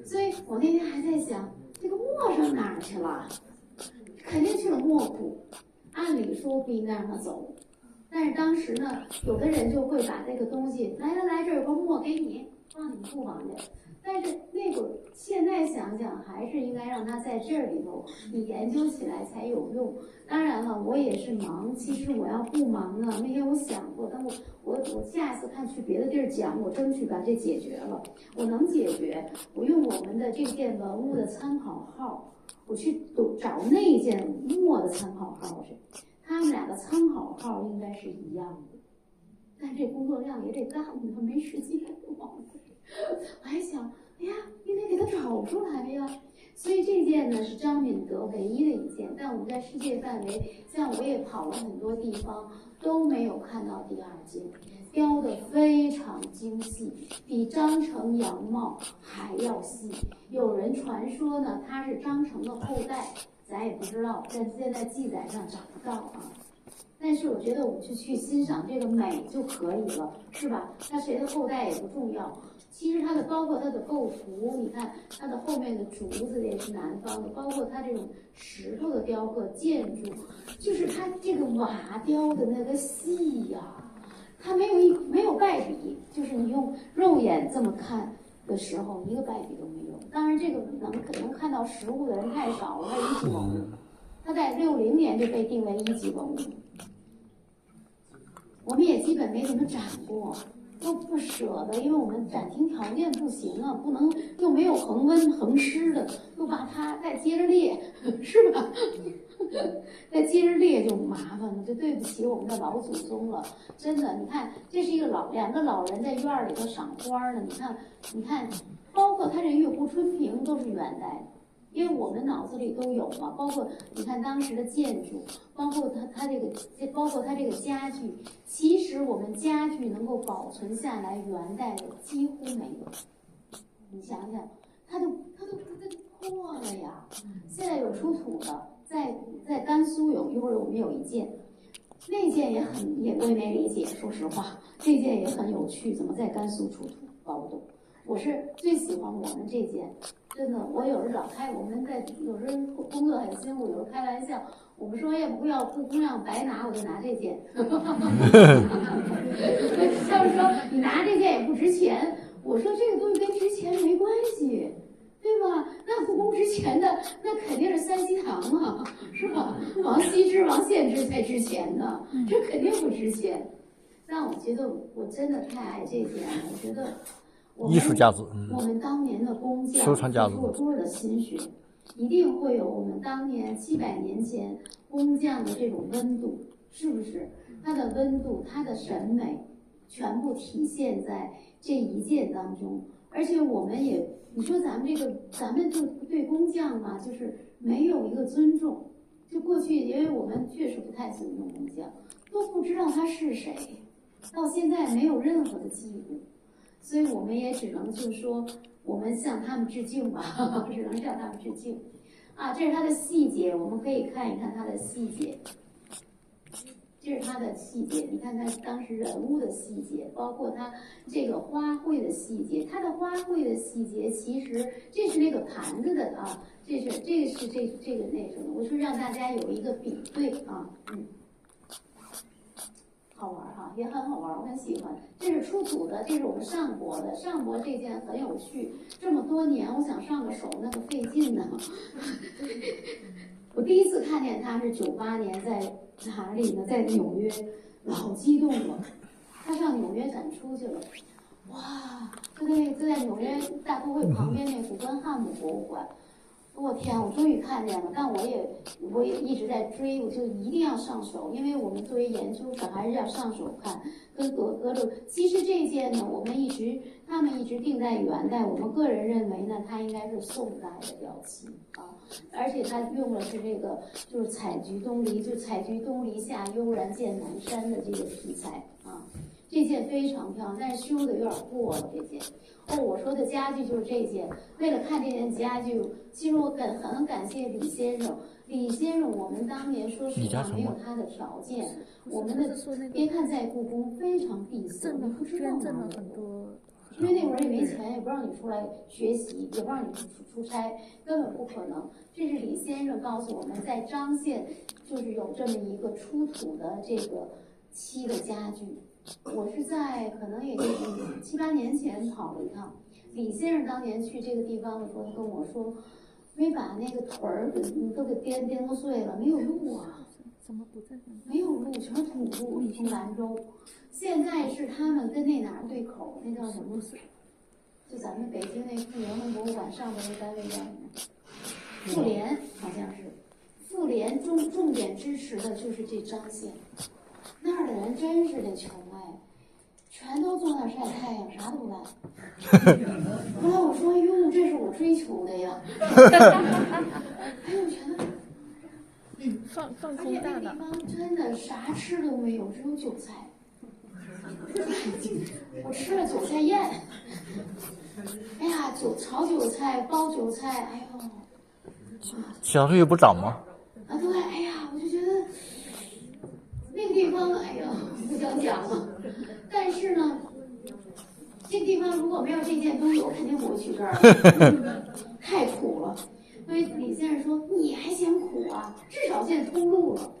所以我那天还在想，这个墨上哪儿去了？肯定去了墨库，按理说不应该让他走，但是当时呢，有的人就会把这个东西，来，这有个墨给你，放你库房去。但是那个现在想想，还是应该让他在这里头，你研究起来才有用。当然了，我也是忙，其实我要不忙啊，那天我想过，但我下次看去别的地儿讲，我争取把这解决了。我能解决，我用我们的这件文物的参考号，我去找那件墨的参考号去，他们俩的参考号应该是一样的，但这工作量也得干，他没时间。我还想，哎呀，应该给他找出来呀。所以这件呢是张敏德唯一的一件，但我们在世界范围，像我也跑了很多地方，都没有看到第二件，雕得非常精细，比张成杨帽还要细。有人传说呢，他是张成的后代，咱也不知道，但现在记载上找不到啊。但是我觉得我们去欣赏这个美就可以了，是吧？他谁的后代也不重要。其实它的包括它的构图，你看它的后面的竹子也是南方的，包括它这种石头的雕刻建筑，就是它这个瓦雕的那个细呀，它没有败笔，就是你用肉眼这么看的时候，一个败笔都没有。当然，这个可能看到实物的人太少了，它1级文物，它在60年就被定为1级文物，我们也基本没怎么展过。都不舍得，因为我们展厅条件不行啊，不能又没有恒温恒湿的，又把它再接着裂，是吧？再接着裂就麻烦了，就对不起我们的老祖宗了。真的，你看，这是两个老人在院里头赏花呢。你看，包括他这玉壶春瓶都是元代的。因为我们脑子里都有嘛，包括你看当时的建筑，包括包括它这个家具，其实我们家具能够保存下来元代的几乎没有。你想想，它都破了呀。现在有出土的，在甘肃有，一会儿我们有一件，那件我也没理解，说实话，这件也很有趣，怎么在甘肃出土，搞不懂。我是最喜欢我们这件。真的，我有时我们有时候工作很辛苦，有时候开玩笑，我们说要不要故宫让白拿，我就拿这件。他们说你拿这件也不值钱，我说这个东西跟值钱没关系，对吧？那故宫值钱的，那肯定是三希堂啊，是吧？王羲之、王献之才值钱的，这肯定不值钱。但我觉得我真的太爱这件了，我觉得。艺术价值，我们当年的工匠收藏价值，付出了多少的心血，一定会有我们当年700年前工匠的这种温度，是不是？它的温度，它的审美，全部体现在这一件当中。而且我们也，你说咱们就对工匠嘛，就是没有一个尊重。就过去，因为我们确实不太尊重工匠，都不知道他是谁，到现在没有任何的记录。所以我们也只能就是说，我们向他们致敬吧，只能向他们致敬。啊，这是它的细节，我们可以看一看它的细节。这是它的细节，你看它当时人物的细节，包括它这个花卉的细节。它的花卉的细节，其实这是那个盘子的啊，这个那种的，我是让大家有一个比对啊，好玩哈，也很好玩，我很喜欢。这是出土的，这是我们上博的。上博这件很有趣，这么多年我想上个手，那个费劲呢。我第一次看见它是98年，在哪里呢？在纽约，老激动了。他上纽约展出去了，哇！就在纽约大都会旁边那古根汉姆博物馆。我天！我终于看见了，但我也一直在追，我就一定要上手，因为我们作为研究者还是要上手看。跟隔着，其实这件呢，他们一直定在元代，我们个人认为呢，它应该是宋代的雕漆啊，而且它用的是这个就是采菊东篱，就采菊东篱下，悠然见南山的这个题材啊。这件非常漂亮，但是修的有点过了。这件我说的家具就是这件。为了看这件家具，其实我很感谢李先生。李先生，我们当年说实话没有他的条件，我们的别看在故宫非常闭塞，你不知道吗？因为那会儿也没钱，也不让你出来学习，也不让你出差，根本不可能。这是李先生告诉我们，在张县就是有这么一个出土的这个漆的家具。我是在可能也就7、8年前跑了一趟。李先生当年去这个地方的时候，他跟我说，没把那个腿儿都给颠碎了，没有路啊。怎么不在？没有路，全是土路，从兰州。现在是他们跟那哪儿对口，那叫什么？就咱们北京那妇联博物馆上边那单位叫什么？妇联好像是。妇联重点支持的就是这张县，那儿的人真是得穷哎，全都坐那儿晒太阳，啥都不干。后来我说：“哟，这是我追求的呀。”哎，我觉得。放空而且那大脑。地方真的啥吃都没有，只有韭菜。我吃了韭菜宴。哎呀，炒韭菜、包韭菜，哎呦，其他东西不涨吗？啊对，哎呀，我就觉得那个地方，哎呀，不想讲了。但是呢，这个地方如果没有这件东西，我肯定不会去这儿了，太苦了。所以李先生说：“你还嫌苦啊？至少现在通路了。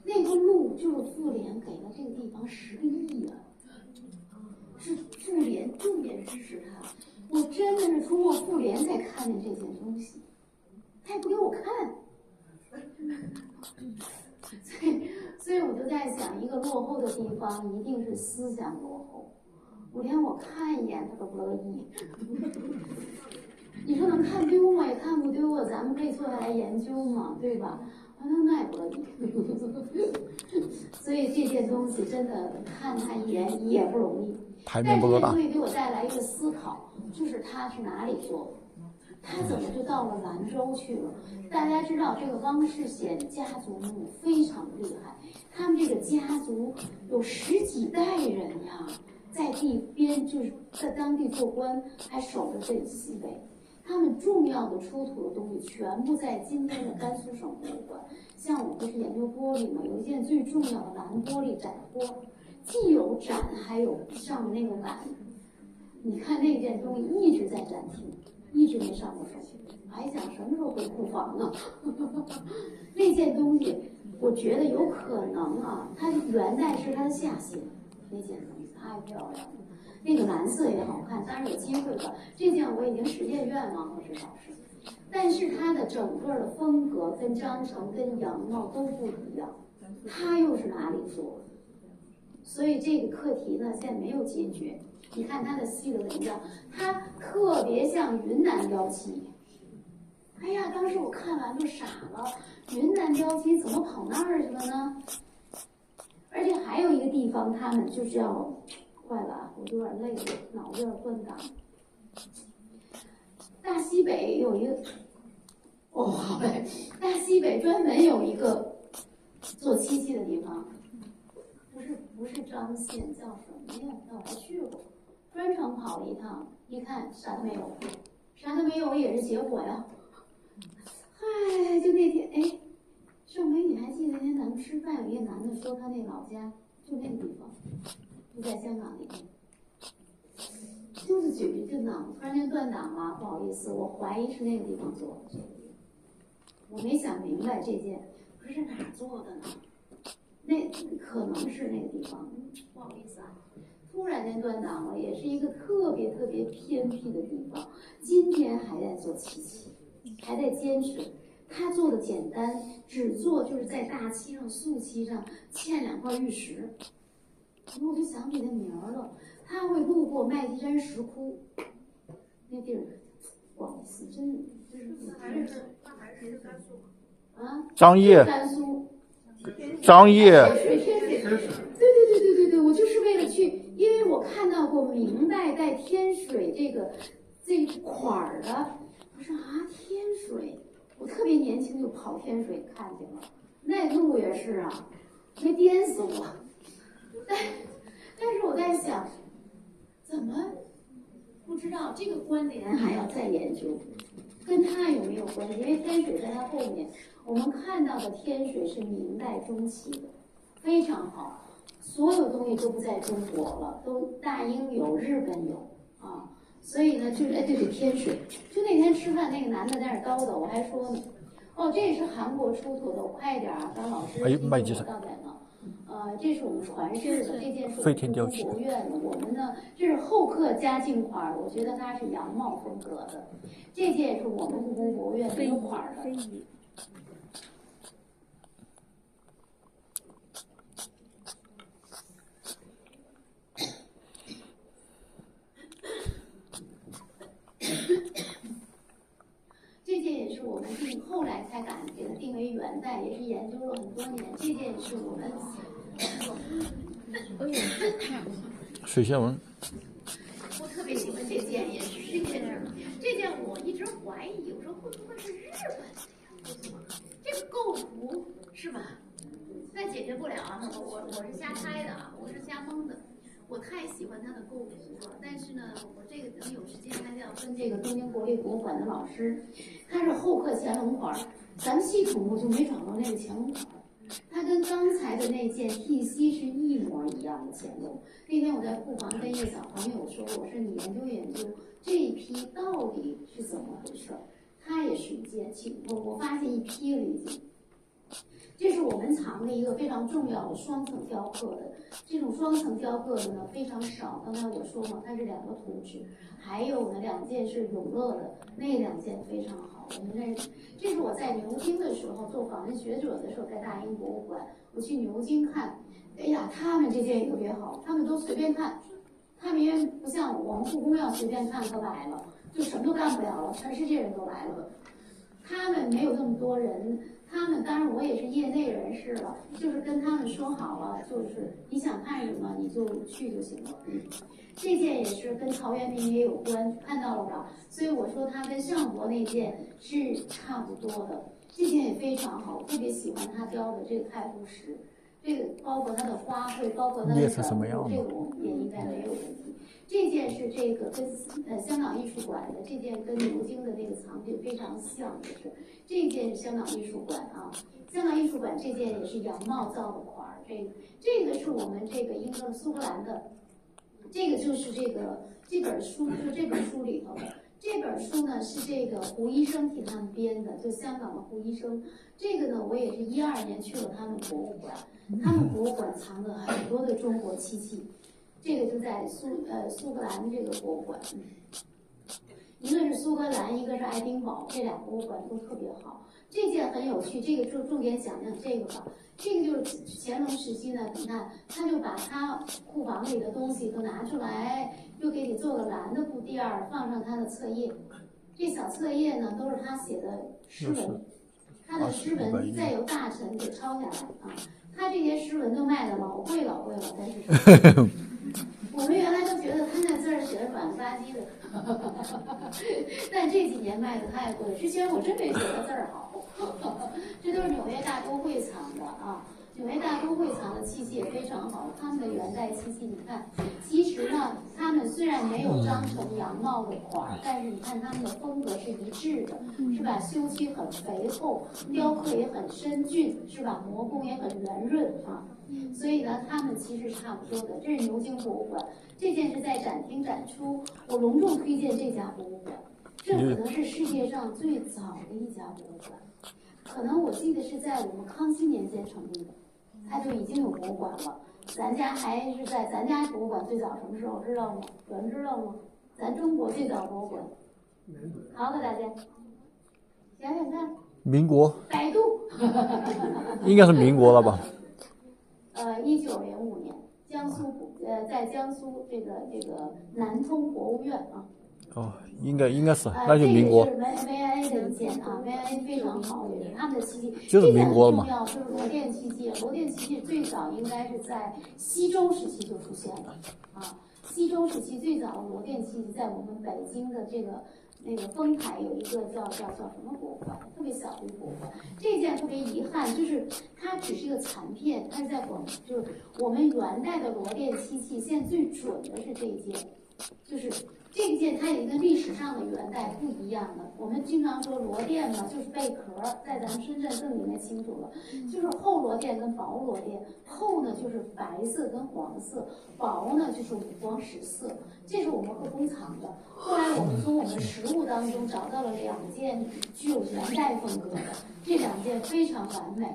那个路就是妇联给了这个地方10个亿啊，是妇联重点支持他。我真的是通过妇联才看见这件东西，他也不给我看。所以我就在想，一个落后的地方一定是思想落后。我连我看一眼他都不乐意。你说能看丢吗？也看不丢啊，咱们可以坐下来研究嘛，对吧？那也不乐意。所以这件东西真的看他一眼也不容易。排但是这面不够大东。西给我带来一个思考，就是他是哪里做的？他怎么就到了兰州去了？大家知道这个汪世显家族墓非常厉害，他们这个家族有10几代人呀，在地边就是在当地做官，还守着这个西北。他们重要的出土的东西全部在今天的甘肃省博物馆。像我不是研究玻璃嘛，有一件最重要的蓝玻璃展托，既有展还有上面那个蓝。你看那件东西一直在展厅，一直没上过手，还想什么时候回库房呢？那件东西，我觉得有可能啊，它元代是它的下限，那件东西太漂亮了。那个蓝色也好看，当然有机会吧。这件我已经实现愿望了，至少是。但是它的整个的风格跟张成、跟杨茂都不一样，它又是哪里做的？所以这个课题呢，现在没有解决。你看它的细的纹样，它特别像云南雕漆。哎呀，当时我看完就傻了，云南雕漆怎么跑那儿去了呢？而且还有一个地方，他们就是要。坏了，我有点累了，脑子有点断档。大西北有一个，好嘞，大西北专门有一个做漆器的地方，不是张县，叫什么呀？那我还去过，专程跑了一趟，一看啥都没有，啥都没有也是结果呀。嗨，就那天，哎，盛梅，你还记得那天咱们吃饭，有一个男的说他那老家就那个地方。就在香港里面，就是举着档，突然间断档了，不好意思，我怀疑是那个地方做的。我没想明白这件，可是哪儿做的呢？那可能是那个地方，不好意思啊，突然间断档了，也是一个特别特别偏僻的地方，今天还在做漆器，还在坚持。他做的简单，只做就是在大漆上、素漆上嵌2块玉石。我就想起那名儿了，他会路过麦积山石窟，那地儿，不好意思，真是甘肃啊，张掖，甘肃，张掖，对，我就是为了去，因为我看到过明代带天水这一块儿的，我说啊，天水，我特别年轻就跑天水看见了，那路也是啊，没颠死我。但是我在想，怎么不知道这个关联还要再研究，跟它有没有关系？因为天水在它后面，我们看到的天水是明代中期的，非常好，所有东西都不在中国了，都大英有，日本有啊，所以呢，就是对天水，就那天吃饭那个男的在那儿叨叨，我还说呢，哦，这也是韩国出土的，我快点啊，当老师提醒我到点了。这是我们传世的，这件是我们故宫博物院的。我们呢，这是后刻嘉靖款，我觉得它是杨茂风格的。这件也是我们故宫博物院的款的。多年，这件是我们水仙纹。我特别喜欢这件，也是这件是这件，我一直怀疑，我说会不会是日本的呀？这个构图是吧？那解决不了啊，我是瞎猜的啊，我是瞎蒙的。我太喜欢它的构图了，但是呢，我这个等有时间还是要跟这个东京国立博物馆的老师，他是后刻乾隆款，咱们系统我就没找到那个乾隆款。它跟刚才的那件 T.C 是一模一样的乾隆。那天我在库房跟一个小朋友说，我说你研究研究这一批到底是怎么回事？它也是一件，我发现一批了已经。这是我们藏的一个非常重要的双层雕刻的，这种双层雕刻的呢非常少。刚才我说嘛，它是2个图纸，还有呢2件是永乐的，那2件非常好。我们认识，这是我在牛津的时候做访问学者的时候，在大英博物馆，我去牛津看，哎呀，他们这件也特别好，他们都随便看，他们因为不像我们故宫要随便看可来了，就什么都干不了了，全世界人都来了，他们没有那么多人。他们当然我也是业内人士了，就是跟他们说好了，就是你想看什么你就去就行了。这件也是跟陶渊明也有关，看到了吧？所以我说它跟上博那件是差不多的。这件也非常好，我特别喜欢他雕的这个太湖石，这个包括它的花卉，包括它的小物，这个我们也应该没有问题。这件是这个跟香港艺术馆的，这件跟牛津的那个藏品非常像的是，这件是香港艺术馆啊，香港艺术馆这件也是杨茂造的款儿，这个是我们这个苏格兰的，这个就是这本书，就这本书里头的。这本书呢是这个胡医生替他们编的，就香港的胡医生。这个呢，我也是12年去了他们博物馆，他们博物馆藏了很多的中国漆器。这个就在苏格兰这个博物馆，一个是苏格兰，一个是爱丁堡，这2个博物馆都特别好。这件很有趣，这个就重点讲讲这个吧。这个就是乾隆时期呢，你看他就把他库房里的东西都拿出来，又给你做个蓝的布垫儿，放上他的册页。这小册页呢都是他写的诗文，他的诗文再由大臣给抄下来啊。他这些诗文都卖的老贵了，在市场上。我们原来都觉得他那字儿写的软吧唧的，但这几年卖的太贵。之前我真没觉得字儿好，这都是纽约大都会藏的啊。纽约大都会藏的漆器也非常好，他们的元代漆器，你看，其实呢，他们虽然没有张成杨茂的款儿，但是你看他们的风格是一致的，是吧？修漆很肥厚，雕刻也很深峻，是吧？磨工也很圆润啊。所以呢，他们其实差不多的。这是牛津博物馆，这件是在展厅展出，我隆重推荐这家博物馆，这可能是世界上最早的一家博物馆，可能我记得是在我们康熙年间成立的，它就已经有博物馆了。咱家还是在咱家博物馆最早什么时候知道吗？有人知道吗？咱中国最早博物馆，考考大家，想想看。民国。百度。应该是民国了吧？1905年，在江苏这个南通博物院啊。哦，应该是，那就民国。这个是 V.I.A 的一件啊 ，V.I.A 非常好，也是他们的漆器。就是民国了嘛。这点很重要，就是罗甸漆器。罗甸漆器最早应该是在西周时期就出现了啊。西周时期最早的罗甸漆器在我们北京的那个丰台有一个叫什么博物馆，特别小的一个博物馆。这件特别遗憾，就是它只是一个残片，它是在就是我们元代的罗甸漆器，现在最准的是这一件，就是这一件它也跟历史上的元代不一样的。我们经常说罗甸嘛，就是贝壳，在咱们深圳更应该清楚了，就是厚罗甸跟薄罗甸，厚呢就是白色跟黄色，薄呢就是五光十色。这是我们故宫藏的。后来我们从我们实物当中找到了2件具有元代风格的，这2件非常完美，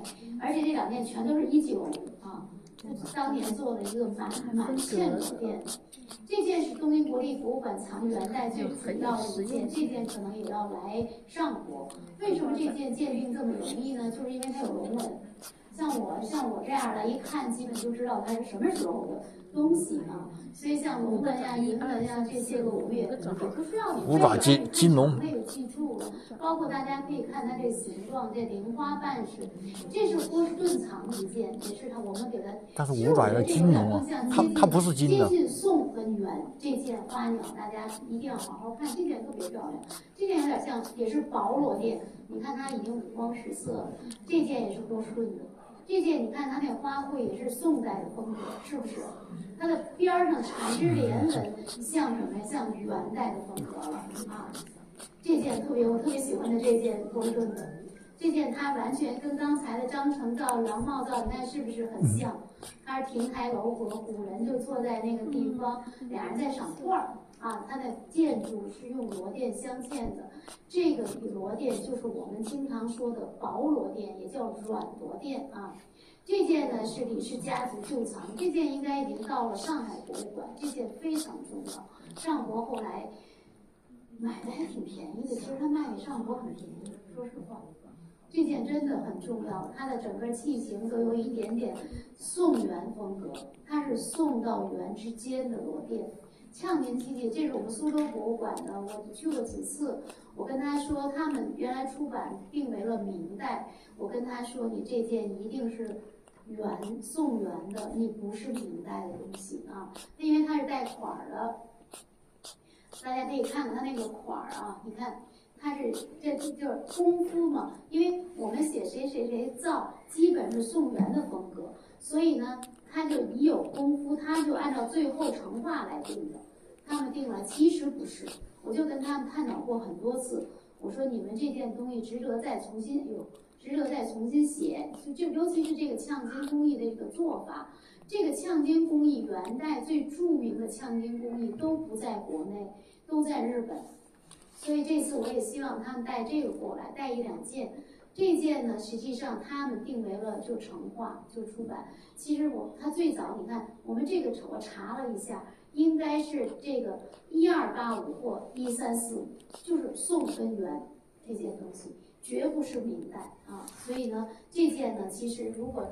而且这2件全都是19啊，当年做的一个满片罗甸。这件是东京国立博物馆藏元代最主要的一件，这件可能也要来上博。为什么这件鉴定这么容易呢？就是因为它有龙纹。像我这样的，一看基本就知道它是什么时候的，东西啊。所以像龙纹呀、银纹呀这些个，我们也不需要你五爪金龙，没有记住了。包括大家可以看它这形状，这菱花瓣式，这是波士顿藏一件，也是我们给它。但是五爪的金龙啊，它不是金的。接近宋跟元这件花鸟，大家一定要好好看，这件特别漂亮。这件有点像，也是薄罗甸，你看它已经五光十色了。这件也是波士顿的。这件你看它那花卉也是宋代的风格，是不是？它的边上缠枝莲纹像什么呀？像元代的风格了啊！这件我特别喜欢的这件波士顿的，这件它完全跟刚才的章程照、杨茂照，你看是不是很像？它是亭台楼阁，古人就坐在那个地方，俩人在赏画儿啊。它的建筑是用罗甸镶嵌的，这个罗甸就是我们经常说的薄罗甸，也叫软罗甸啊。这件呢是李氏家族旧藏，这件应该已经到了上海博物馆，这件非常重要。上博后来买的还挺便宜的，其实它卖给上博很便宜，说实话。这件真的很重要，它的整个器型都有一点点宋元风格，它是宋到元之间的罗甸。呛年器件，这是我们苏州博物馆的，我去过几次。我跟他说，他们原来出版定为了明代，我跟他说，你这件一定是宋元的，你不是明代的东西啊，因为它是带款的。大家可以看看它那个款啊，你看。它是这就是功夫嘛，因为我们写谁谁谁造，基本是宋元的风格，所以呢，它就已有功夫，它就按照最后成画来定的。他们定了，其实不是，我就跟他们探讨过很多次，我说你们这件东西值得再重新写，就尤其是这个呛金工艺的一个做法。这个呛金工艺，元代最著名的呛金工艺都不在国内，都在日本。所以这次我也希望他们带这个过来，带一两件。这件呢，实际上他们定为了就成画就出版。其实它最早，你看我们这个我查了一下，应该是这个1285或1345，就是宋跟元这件东西，绝不是明代啊。所以呢，这件呢，其实如果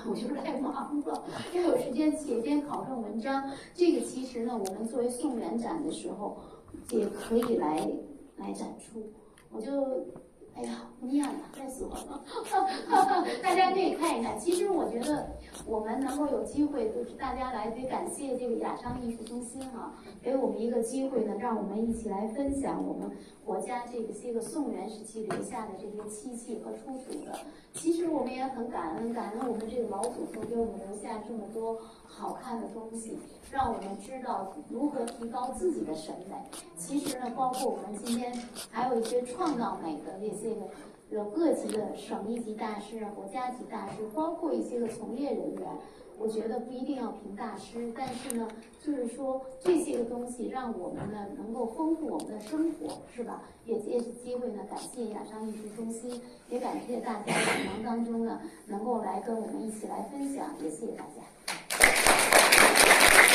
我就是太忙了，要有时间写篇考证文章，这个其实呢，我们作为宋元展的时候。也可以来展出，我就哎呀不念了，太死我了。大家可以看一看。其实我觉得我们能够有机会，就是大家来得感谢这个雅昌艺术中心啊，给我们一个机会呢，让我们一起来分享我们国家这个宋元时期留下的这些漆器和出土的。其实我们也很感恩我们这个老祖宗给我们留下这么多好看的东西，让我们知道如何提高自己的审美。其实呢，包括我们今天还有一些创造美的这些个有各级的省一级大师、国家级大师，包括一些个从业人员。我觉得不一定要评大师，但是呢，就是说这些个东西让我们呢能够丰富我们的生活，是吧？也借此机会呢，感谢雅昌艺术中心，也感谢大家在忙当中呢能够来跟我们一起来分享，也谢谢大家。